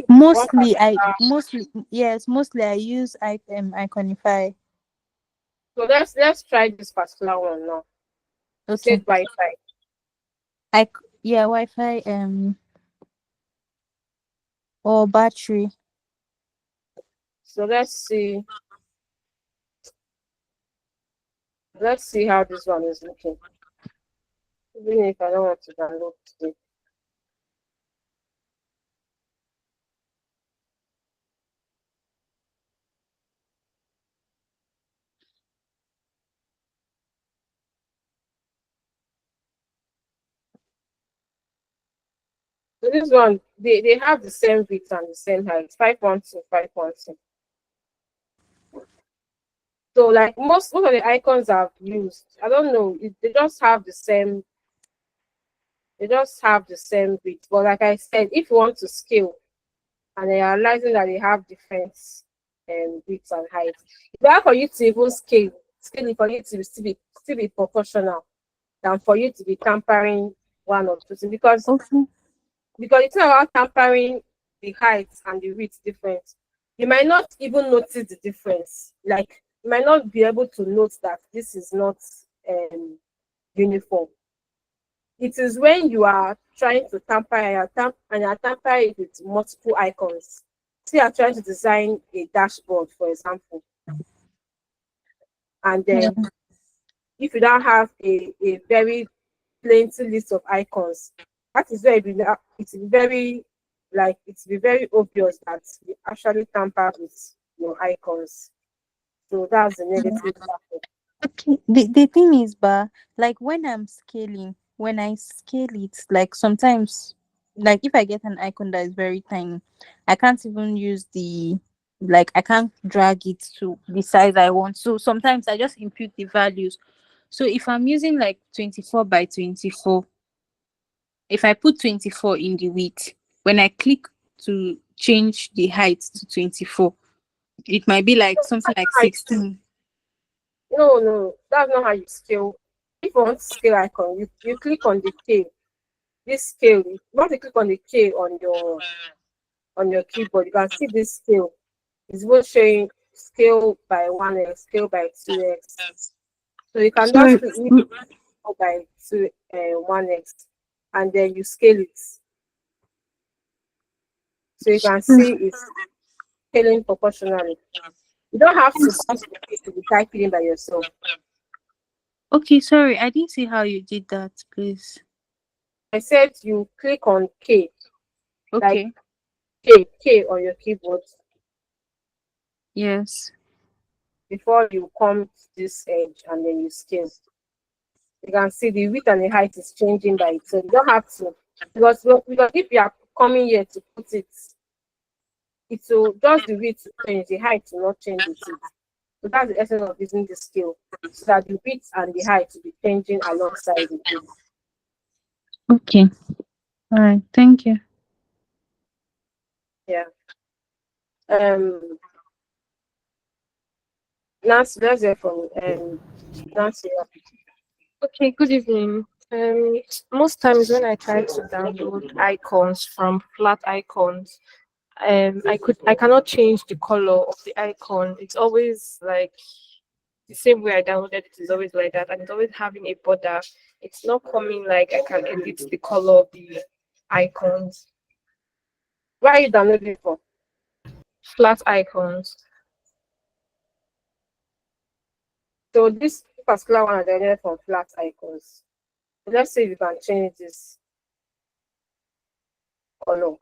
S3: Mostly,
S1: particular?
S3: mostly I use Iconify.
S1: So let's try this particular one now. You
S3: Okay,
S1: said Wi-Fi.
S3: I yeah, Wi-Fi or battery.
S1: So let's see how this one is looking. Even if I don't want to download today. So this one, they have the same width and the same height, 512, 512. So like most of the icons I've used, I don't know, they just have the same width. But like I said, if you want to scale and they are realizing that they have different width and height, it's better for you to even scale it for you to still be proportional than for you to be tampering one or two things
S3: Okay.
S1: because it's not about tampering the height and the width difference. You might not even notice the difference. Like you might not be able to note that this is not uniform. It is when you are trying to and you're tampering it with multiple icons. So you are trying to design a dashboard, for example, and
S3: Yeah.
S1: then if you don't have a very plenty list of icons, that is where it will be very like it's be very obvious that you actually tamper with your icons. So that's the negative factor.
S3: Okay, the thing is, like when I'm scaling, when I scale it, like sometimes, like if I get an icon that is very tiny, I can't even use like I can't drag it to the size I want. So sometimes I just input the values. So if I'm using like 24 by 24, if I put 24 in the width, when I click to change the height to 24, it might be like something like 16.
S1: No, that's not how you scale. If you want to scale icon, you click on the K. This scale, you want to click on the K on your keyboard. You can see this scale. It's both showing scale by 1x, scale by 2x. So you can just
S3: Sorry.
S1: click scale by 1x and then you scale it. So you can see it's scaling proportionally. You don't have to use the key to be typing by yourself.
S3: Okay, sorry, I didn't see how you did that, please.
S1: I said you click on K, like
S3: Okay.
S1: K on your keyboard
S3: Yes.
S1: before you come to this edge and then you scale. You can see the width and the height is changing by itself. You don't have to, because if you are coming here to put it, it will just the width to change, the height will not change with it. So that's the essence of using the scale, so that the width and the height will be changing alongside with it.
S3: Okay. All right. Thank you.
S1: Yeah. Nancy, let's hear from Nancy.
S4: Okay, good evening. Most times when I try to download icons from flat icons, I cannot change the color of the icon. It's always like the same way I downloaded it is always like that, and it's always having a border. It's not coming like I can edit the color of the icons.
S1: Where are you downloading from?
S4: Flat icons.
S1: So this particular one I downloaded from flat icons. So let's see if you can change this color.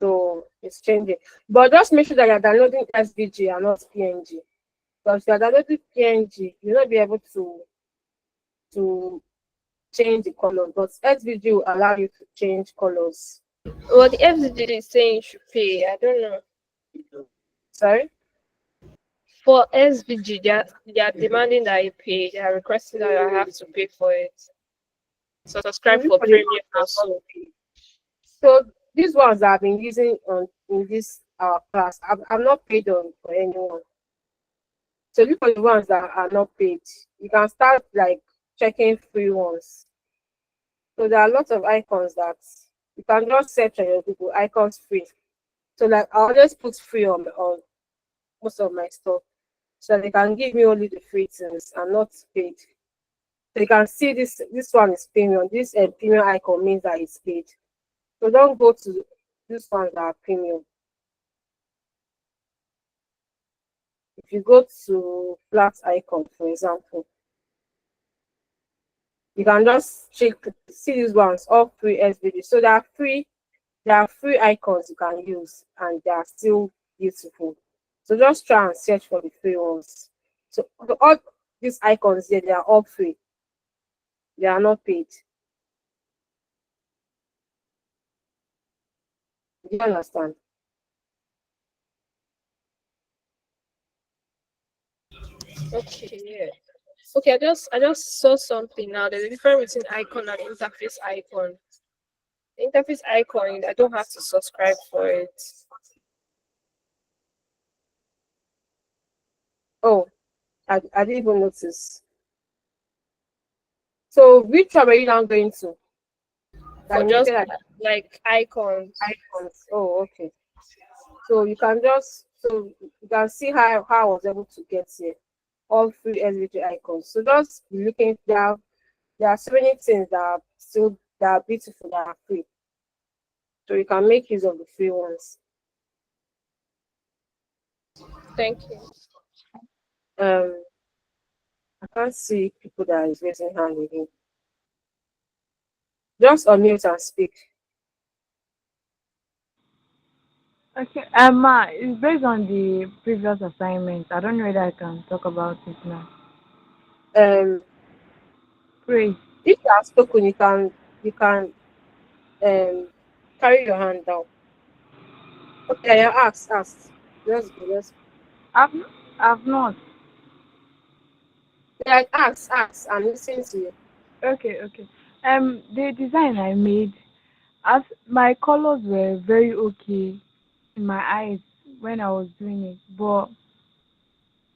S1: So it's changing. But just make sure that you're downloading SVG and not PNG. Because if you're downloading PNG, you'll not be able to change the color. But SVG will allow you to change colors.
S4: Well, the FCD is saying you should pay. I don't know.
S1: Sorry?
S4: For SVG, they are demanding that you pay. They are requesting that I have to pay for it. So subscribe for premium also.
S1: So these ones that I've been using in this class, I've not paid on for anyone. So look for the ones that are not paid. You can start like checking free ones. So there are lots of icons that you can just search on your Google icons free. So like I'll just put free on most of my stuff. So they can give me only the free things and not paid. So you can see this one is premium. This premium icon means that it's paid. So don't go to this ones that are premium. If you go to flat icon, for example, you can just check see these ones all free SVG. So they are free icons you can use and they are still beautiful. So just try and search for the free ones. So all these icons here, they are all free. They are not paid. Do you understand?
S4: Okay, yeah. Okay, I just saw something now. There's a difference between icon and interface icon. The interface icon, I don't have to subscribe for it.
S1: Oh, I didn't even notice. So which one are you now going to?
S4: For
S1: Like you
S4: just
S1: said
S4: like icons.
S1: icons. Oh, okay. So you can just you can see how I was able to get here. All free SVG icons. So just be looking there are so many things that are beautiful that are free. So you can make use of the free ones.
S4: Thank you.
S1: Um I can't see people that is raising hand again. Just unmute and speak.
S2: Okay, it's based on the previous assignment. I don't know whether I can talk about it now.
S1: Um,
S2: Pray.
S1: if you are spoken, you can um carry your hand down. Okay, I ask. Let's go. Let's
S2: I've I've not.
S1: like ask. I'm listening to you.
S2: Okay, okay. The design I made, as my colors were very okay in my eyes when I was doing it, but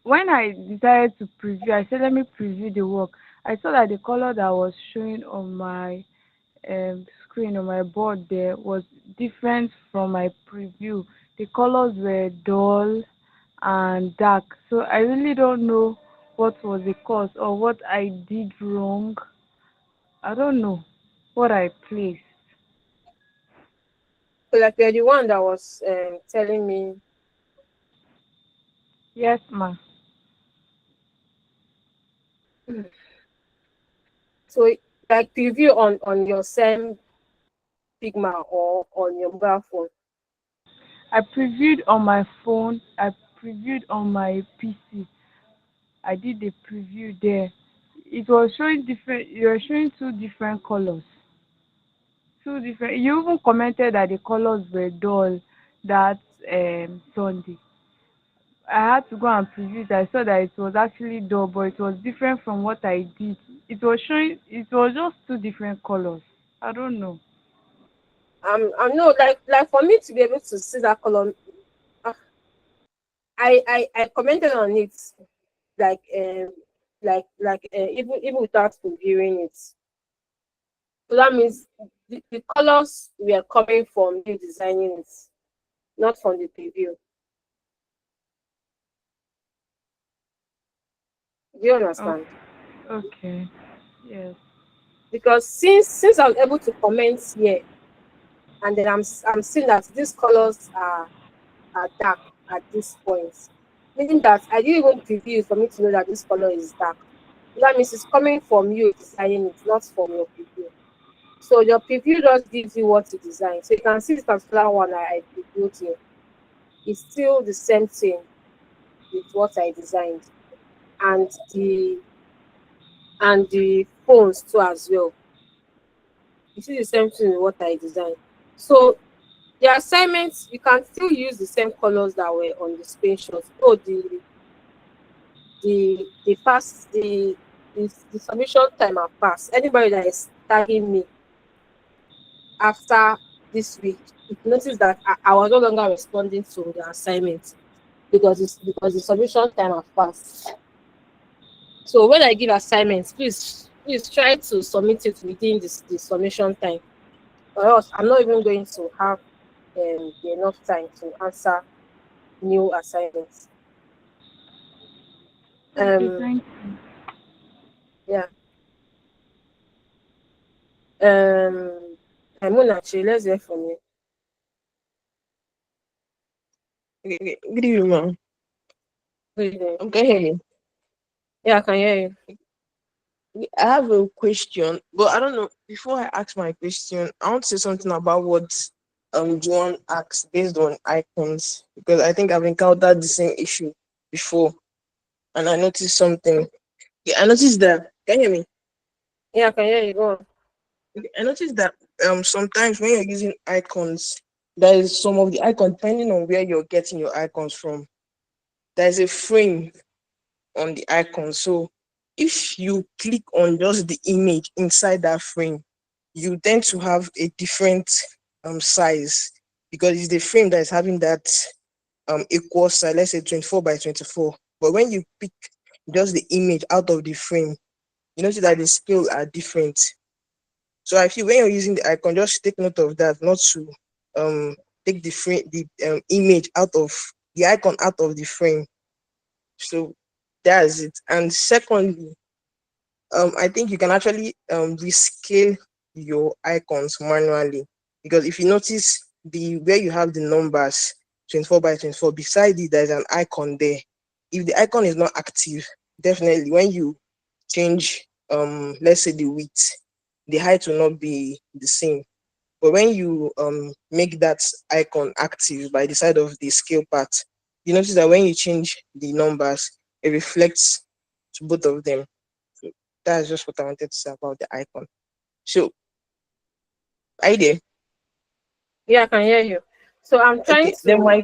S2: when I decided to preview, I said let me preview the work. I saw that the color that was showing on my screen on my board there was different from my preview. The colors were dull and dark, so I really don't know what was the cause or what I did wrong. I don't know what I placed.
S1: So like you're the one that was telling me.
S2: Yes, ma.
S1: So like preview on your same Figma or on your mobile phone.
S2: I previewed on my phone. I previewed on my PC. I did the preview there. It was showing different. You were showing two different colors. Two different. You even commented that the colors were dull that Sunday. I had to go and preview it. I saw that it was actually dull, but it was different from what I did. It was showing. It was just two different colors. I don't know.
S1: I'm no like for me to be able to see that column, uh, I commented on it like even without reviewing it. So that means the colors were coming from you designing it, not from the preview. Do you
S2: Oh,
S1: understand?
S2: okay. Yes.
S1: Because since I was able to comment here, and then I'm seeing that these colors are dark at this point, meaning that I didn't even preview for me to know that this color is dark. That means it's coming from you designing it, not from your preview. So your preview just gives you what you design. So you can see this particular one I previewed here. It's still the same thing with what I designed, and the phones too as well. You see the same thing with what I designed. So the assignments you can still use the same colors that were on the screenshots. So the pass the submission time have passed. Anybody that is tagging me after this week, if you notice that I was no longer responding to the assignment because the submission time have passed. So when I give assignments, please try to submit it within the submission time, or else I'm not even going to have enough time to answer new assignments.
S2: Okay.
S1: Um,
S2: Thank you.
S1: yeah. Munachi, let's hear from you.
S5: Okay, good evening, ma'am.
S1: Good evening.
S5: Can you hear me?
S1: Yeah, I can hear you.
S5: I have a question, but I don't know. Before I ask my question, I want to say something about what Joan asked based on icons, because I think I've encountered the same issue before, and I noticed something. Yeah, I noticed that. Can you hear me?
S1: Yeah, I can hear you. Go on.
S5: Okay, I noticed that sometimes when you're using icons, there is some of the icon depending on where you're getting your icons from. There's a frame on the icon. So if you click on just the image inside that frame, you tend to have a different size, because it's the frame that is having that equal size, let's say 24 by 24. But when you pick just the image out of the frame, you notice that the scale are different. So I feel when you're using the icon, just take note of that, not to take the frame, the image out of the icon out of the frame. So that's it. And secondly, I think you can actually rescale your icons manually, because if you notice the where you have the numbers 24 by 24, beside it there's an icon there. If the icon is not active, definitely when you change let's say the width, the height will not be the same. But when you make that icon active by the side of the scale part, you notice that when you change the numbers, it reflects to both of them. So that's just what I wanted to say about the icon. So, are you there?
S1: Yeah, I can hear you. So I'm trying
S5: Okay, then
S1: to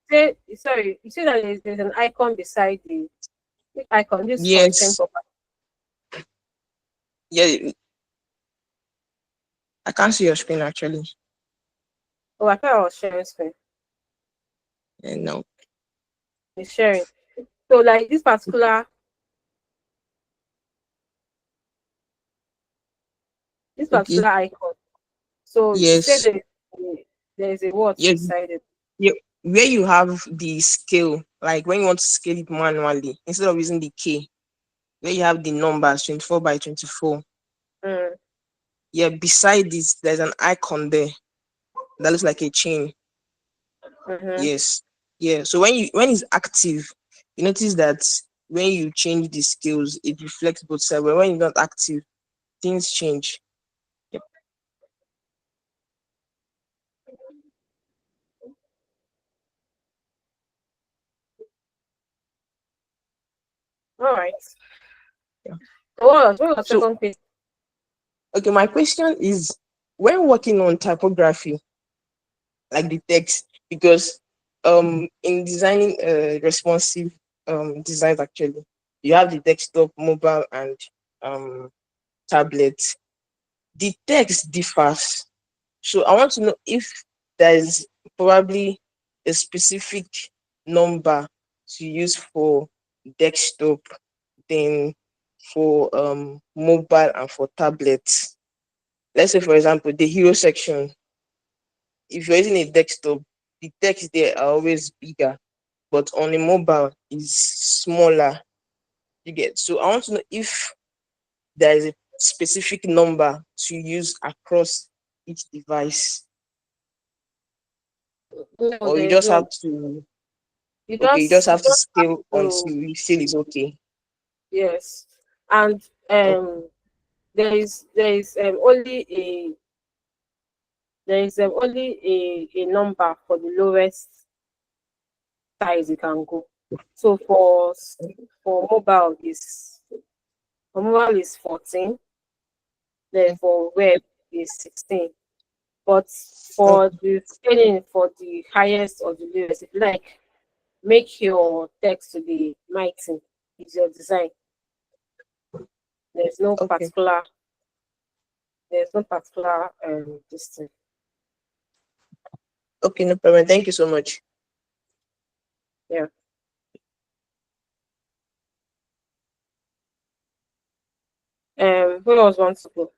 S1: say, sorry, you see that there's an icon beside the which icon, this constraint
S5: yes,
S1: property.
S5: yeah, I can't see your screen actually.
S1: Oh, I thought I was sharing screen.
S5: No.
S1: It's sharing. So like this particular
S5: Okay.
S1: icon. So you said
S5: Yes.
S1: there's a what
S5: Yes.
S1: beside it.
S5: Yeah. Where you have the scale, like when you want to scale it manually, instead of using the K, where you have the numbers 24 by 24.
S1: Mm,
S5: Yeah, beside this, there's an icon there that looks like a chain.
S1: mm-hmm.
S5: Yes. Yeah. So when it's active, you notice that when you change the scales, it reflects both sides. But when it's not active, things change. Yep.
S1: All right.
S5: Yeah.
S1: So what was
S5: So
S1: second page?
S5: okay, my question is, when working on typography, like the text, because in designing responsive designs, actually you have the desktop, mobile, and um tablet. The text differs, so I want to know if there is probably a specific number to use for desktop, then for mobile and for tablets. Let's say, for example, the hero section. If you're using a desktop, the text there are always bigger, but on a mobile is smaller. You get, so I want to know if there is a specific number to use across each device,
S1: No,
S5: or you
S1: there is
S5: just have
S1: no.
S5: to,
S1: You
S5: okay, you just
S1: you
S5: have to
S1: just have
S5: scale until
S1: to,
S5: you feel it's okay.
S1: yes. And
S5: Oh,
S1: there is only a number for the lowest size you can go. So for mobile is 14, then for web is 16. But for
S5: okay,
S1: the scaling for the highest or the lowest, if you like, make your text to be mighty is your design. There's no
S5: okay,
S1: particular this thing.
S5: okay, no problem. Thank you so much.
S1: Yeah. Who else wants to go?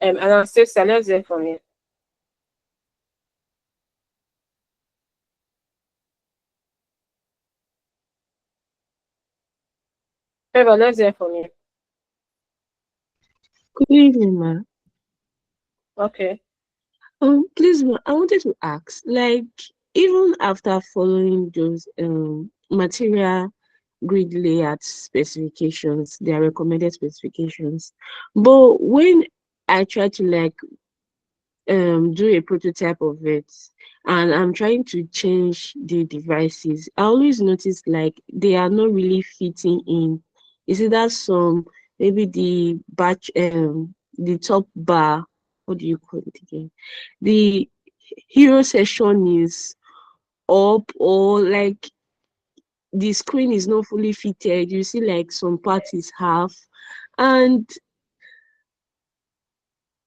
S1: Anastasia, let's hear from you. Favor, let's hear from you.
S6: Good evening, ma.
S1: Okay.
S6: Please, ma, I wanted to ask, like, even after following those material grid layout specifications, their recommended specifications, but when I try to like do a prototype of it and I'm trying to change the devices, I always notice like they are not really fitting in. Is it that some maybe the top bar, what do you call it again? The hero session is up, or like the screen is not fully fitted. You see like some parts is half, and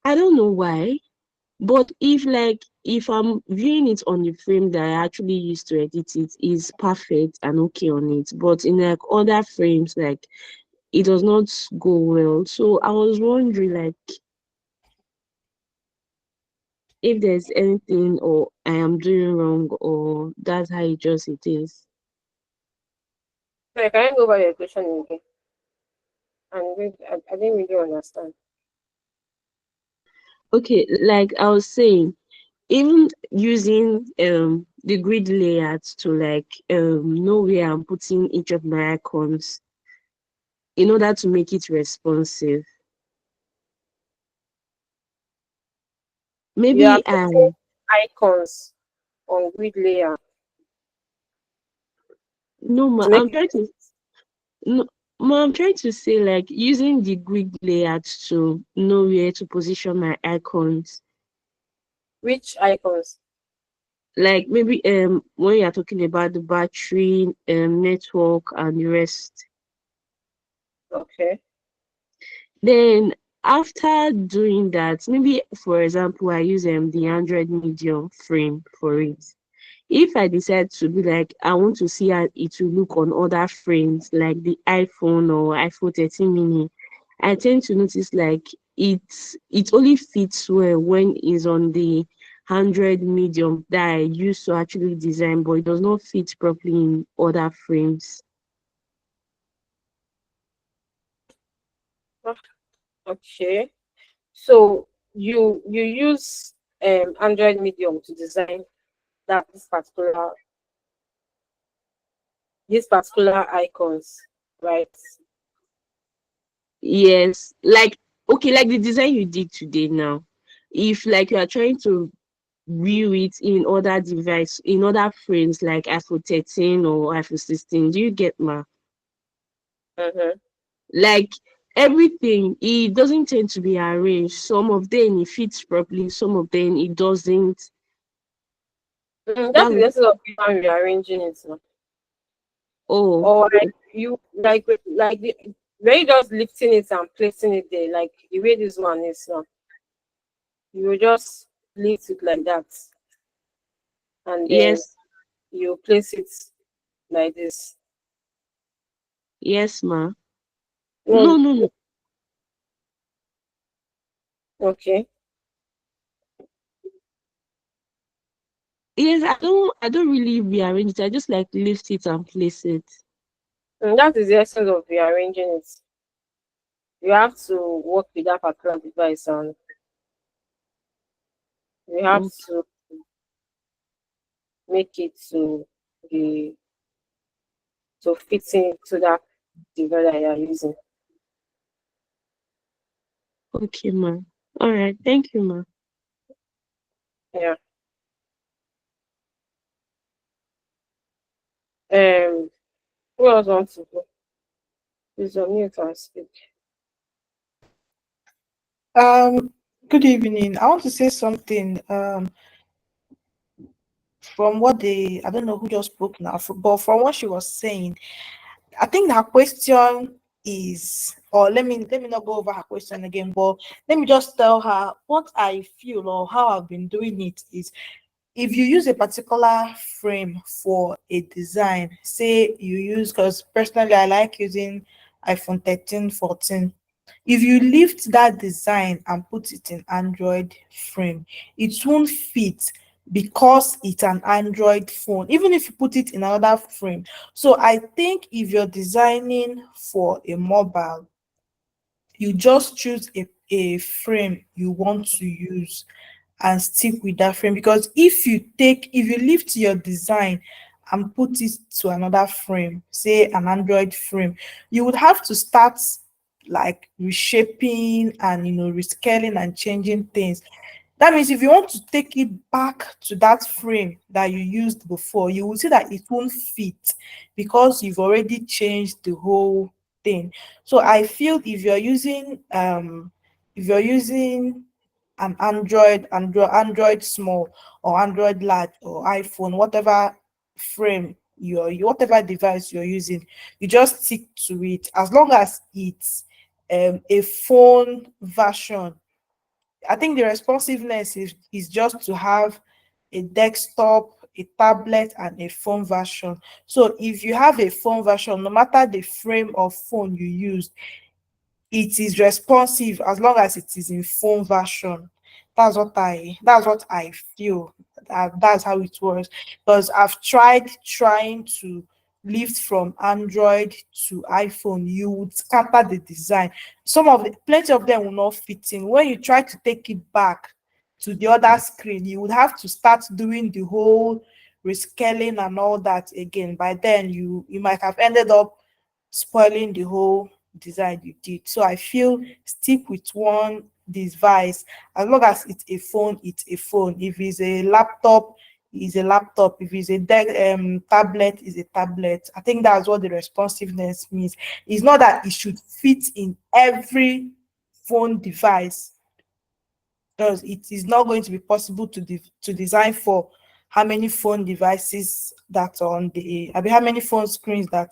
S6: I don't know why. But if I'm viewing it on the frame that I actually used to edit it, is perfect and okay on it. But in like other frames, like it does not go well. So I was wondering like if there's anything or I am doing wrong, or that's how it is.
S1: So can I go over your question again? I didn't really understand.
S6: Okay, like I was saying, even using the grid layout to like know where I'm putting each of my icons in order to make it responsive.
S1: You are
S6: Maybe
S1: putting icons on grid layer
S6: no ma,
S1: to make
S6: I'm
S1: it
S6: trying to no, ma, I'm trying to say like using the grid layout to know where to position my icons.
S1: which icons.
S6: Like maybe when you're talking about the battery, network and the rest.
S1: Okay.
S6: Then after doing that, maybe for example, I use the Android medium frame for it. If I decide to be like, I want to see how it will look on other frames, like the iPhone or iPhone 13 mini, I tend to notice like it only fits well when it's on the Android medium that I use to actually design, but it does not fit properly in other frames.
S1: Okay. So you use Android Medium to design that this particular icons, right?
S6: Yes, like okay, like the design you did today now. If like you are trying to view it in other device, in other frames like iPhone 13 or iPhone 16, do you get ma?
S1: Mm-hmm.
S6: Like everything, it doesn't tend to be arranged. Some of them it fits properly, some of them it doesn't.
S1: That is the
S6: That
S1: essence of human rearranging it now.
S6: oh
S1: Or like you like the when you just lifting it and placing it there, like the way this one is now. You will just lift it like that, and then
S6: yes,
S1: you place it like this.
S6: yes, ma. No,
S1: No,
S6: no, no.
S1: okay.
S6: Yes, I don't really rearrange it. I just like lift it and place it.
S1: That is the essence of rearranging it. You have to work with that particular device, and you have
S6: Okay,
S1: to make it be to fit into that device that you are using.
S6: okay, ma. All right, thank you, ma.
S1: Yeah. Who else wants to go? Please unmute and speak.
S7: Um, Good evening. I want to say something from what I don't know who just spoke now, but from what she was saying, I think her question is, or let me not go over her question again, but let me just tell her what I feel or how I've been doing it is if you use a particular frame for a design, say you use, because personally I like using iPhone 13, 14. If you lift that design and put it in Android frame, it won't fit because it's an Android phone, even if you put it in another frame. So I think if you're designing for a mobile, you just choose a frame you want to use and stick with that frame, because if you lift your design and put it to another frame, say an Android frame, you would have to start like reshaping and rescaling and changing things. That means if you want to take it back to that frame that you used before, you will see that it won't fit because you've already changed the whole thing. So I feel if you're using an Android small or Android large or iPhone, whatever frame whatever device you're using, you just stick to it as long as it's a phone version. I think the responsiveness is just to have a desktop, a tablet, and a phone version. So if you have a phone version, no matter the frame of phone you use, it is responsive as long as it is in phone version. That's what I feel. That's how it works. Because I've tried trying to lift from Android to iPhone, you would scatter the design. Plenty of them will not fit in. When you try to take it back to the other screen, you would have to start doing the whole rescaling and all that again, by then you might have ended up spoiling the whole design you did. So I feel stick with one device. As long as it's a phone, it's a phone. If it's a laptop, it's a laptop. If it's a tablet, it's a tablet. I think that's what the responsiveness means. It's not that it should fit in every phone device, because it is not going to be possible to design for how many phone devices that are on the, I mean, how many phone screens that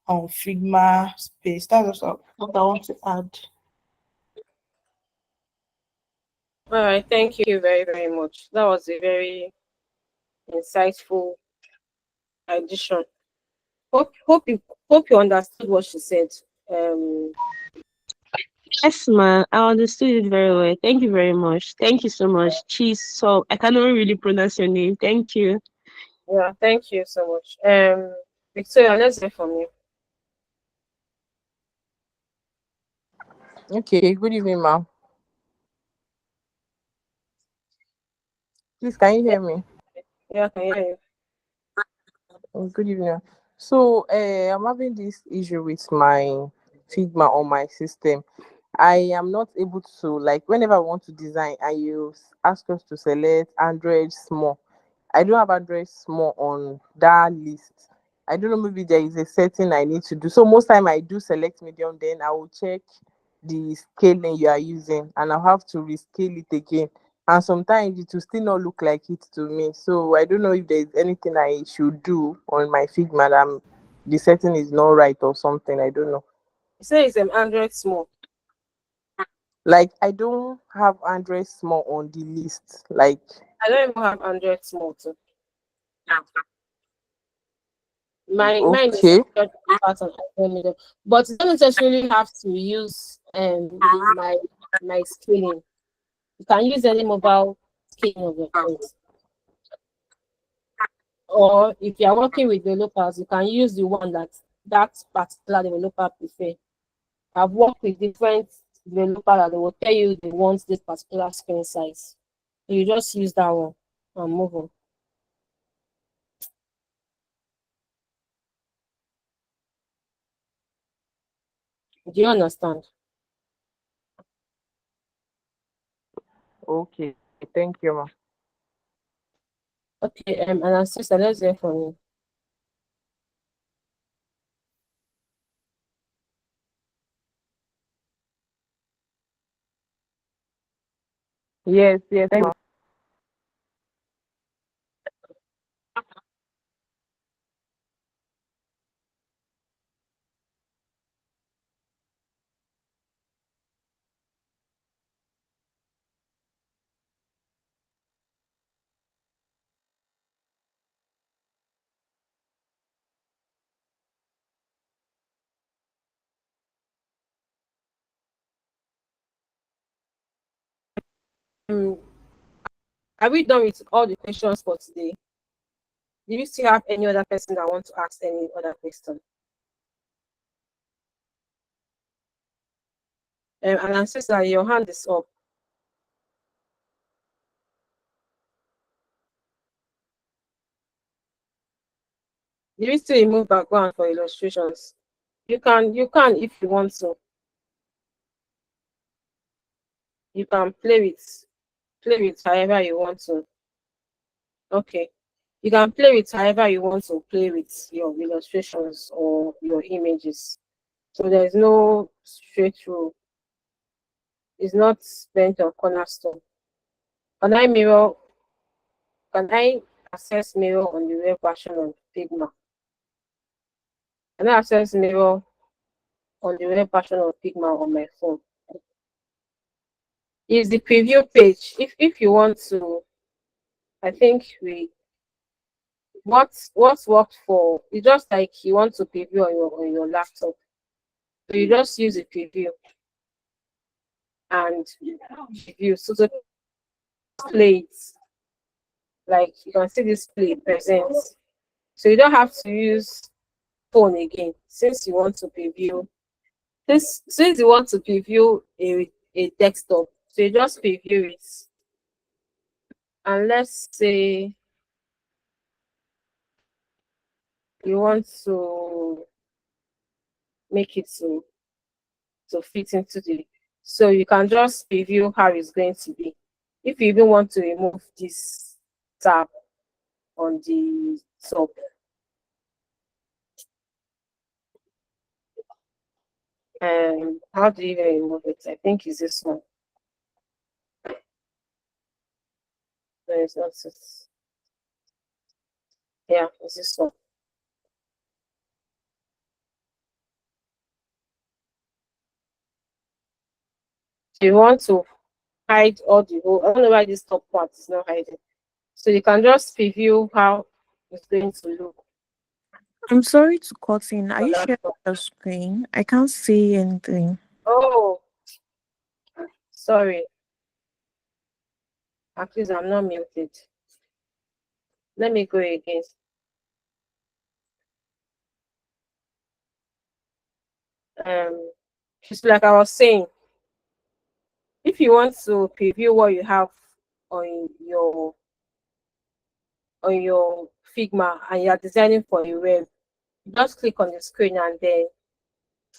S7: on Figma space. That's also what I want to add.
S1: All right, thank you very, very much. That was a very insightful addition. Hope you understood what she said. Um,
S6: Yes, ma. I understood it very well. Thank you very much. Thank you so much. Cheese. So I cannot really pronounce your name. Thank you.
S1: yeah, thank you so much. Victoria, let's hear from you.
S5: Okay, good evening, ma'am. Please, can you
S1: Yeah,
S5: hear me?
S1: yeah, I can hear you.
S5: Good evening. So, I'm having this issue with my Figma on my system. I am not able to, like, whenever I want to design and you ask us to select Android small, I don't have Android small on that list. I don't know, maybe there is a setting I need to do. So most time I do select medium, then I will check the scaling you are using and I'll have to rescale it again. And sometimes it will still not look like it to me. So I don't know if there's anything I should do on my Figma that the setting is not right or something. I don't know.
S1: You say it's Android small.
S5: Like I don't have Android small on the list. Like
S1: I don't even have Android small too. Mine is
S5: okay,
S1: part on Android medium, but you don't necessarily have to use my scaling. You can use any mobile scaling of your choice. Or if you are working with developers, you can use the one that particular developer prefer. I've worked with different developers that they will tell you they want this particular screen size. So you just use that one and move on. Do you understand?
S5: okay. Thank you, ma.
S1: Okay, and sister, let's hear from you.
S5: Yes, yes, ma.
S1: Um, are we done with all the questions for today? Do you still have any other person that want to ask any other question? And sister, your hand is up. Do you still remove background for illustrations? You can if you want to. You can play with however you want to. Okay. You can play with however you want to play with your illustrations or your images. So there's no straight rule. It's not spent on cornerstone. Can I mirror? Can I access mirror on the web version of Figma? Can I access mirror on the web version of Figma on my phone? Is the preview page. If you want to, I think what's worked for, it's just like you want to preview on your laptop. So you just use the preview and preview. So to play it, like you can see this play presents. So you don't have to use phone again since you want to preview this, since you want to preview a desktop. So you just preview it. And let's say you want to make it to fit into the, so you can just preview how it's going to be. If you even want to remove this tab on the top, how do you even remove it? I think it's this one. No, it's not this. Yeah, it's this one. So you want to hide all the whole, I don't know why this top part is not hiding. So you can just preview how it's going to look
S8: I'm sorry to cut in. Are
S1: on
S8: you
S1: that
S8: sharing
S1: top.
S8: your screen? I can't see anything.
S1: Oh, sorry. At least I'm not muted. Let me go again. Just like I was saying, if you want to preview what you have on your Figma and you're designing for a web, you just click on the screen and then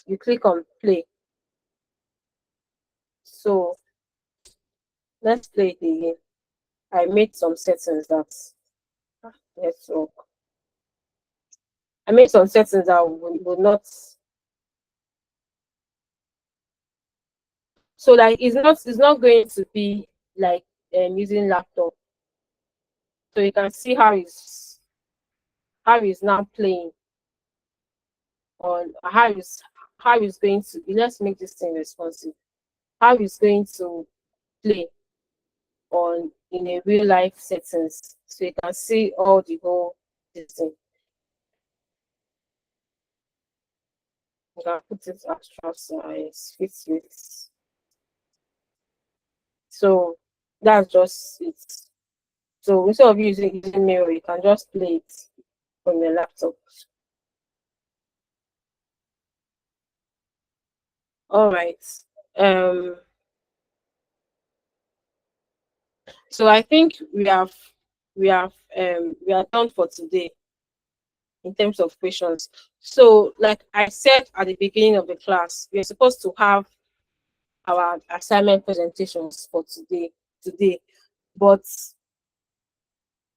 S1: you click on play. So let's play it again. I made some settings that let's work. I made some settings that would not. So like it's not going to be like using laptop. So you can see how it's now playing on how it's going to be. Let's make this thing responsive. How it's going to play on in a real life settings. So you can see all the whole this thing. You can put it extra size, fit with. So that's just it. So instead of using mirror, you can just play it on your laptop. All right. So I think we are done for today in terms of questions. So like I said at the beginning of the class, we're supposed to have our assignment presentations for today, but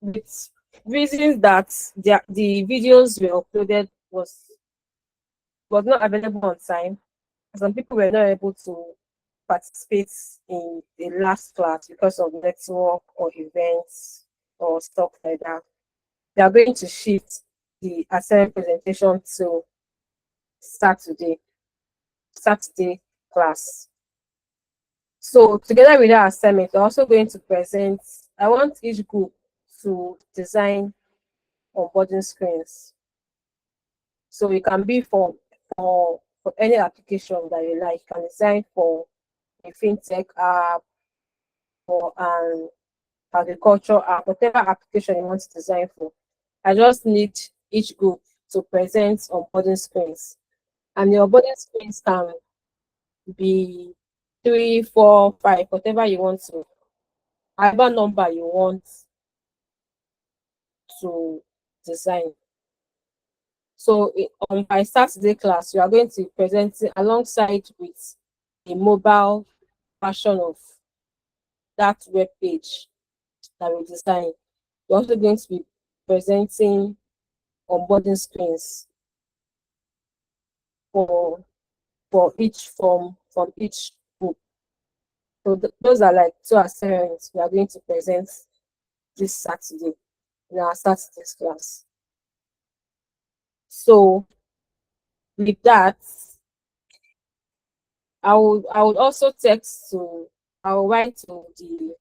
S1: with reasons that the videos were uploaded was not available on time. Some people were not able to participate in the last class because of network or events or stuff like that. They are going to shift the assignment presentation to Saturday class. So together with that assignment, they're also going to present. I want each group to design onboarding screens. So it can be for any application that you like. You can design for a fintech app or an agriculture app, whatever application you want to design for. I just need each group to present onboarding screens. And the onboarding screens can be 3, 4, 5, whatever you want to, whatever number you want to design. So on my Saturday class, you are going to be presenting alongside with a mobile version of that web page that we design. You're also going to be presenting onboarding screens for each from each group. So those are like 2 assignments we are going to present this Saturday in our Saturday's class. So with that, I would also I will write to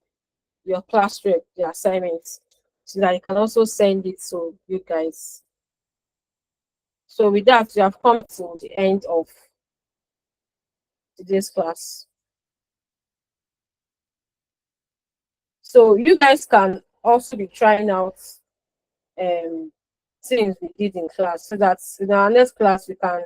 S1: your class rep the assignments so that I can also send it to you guys. So with that, we have come to the end of today's class. So you guys can also be trying out things we did in class so that in our next class we can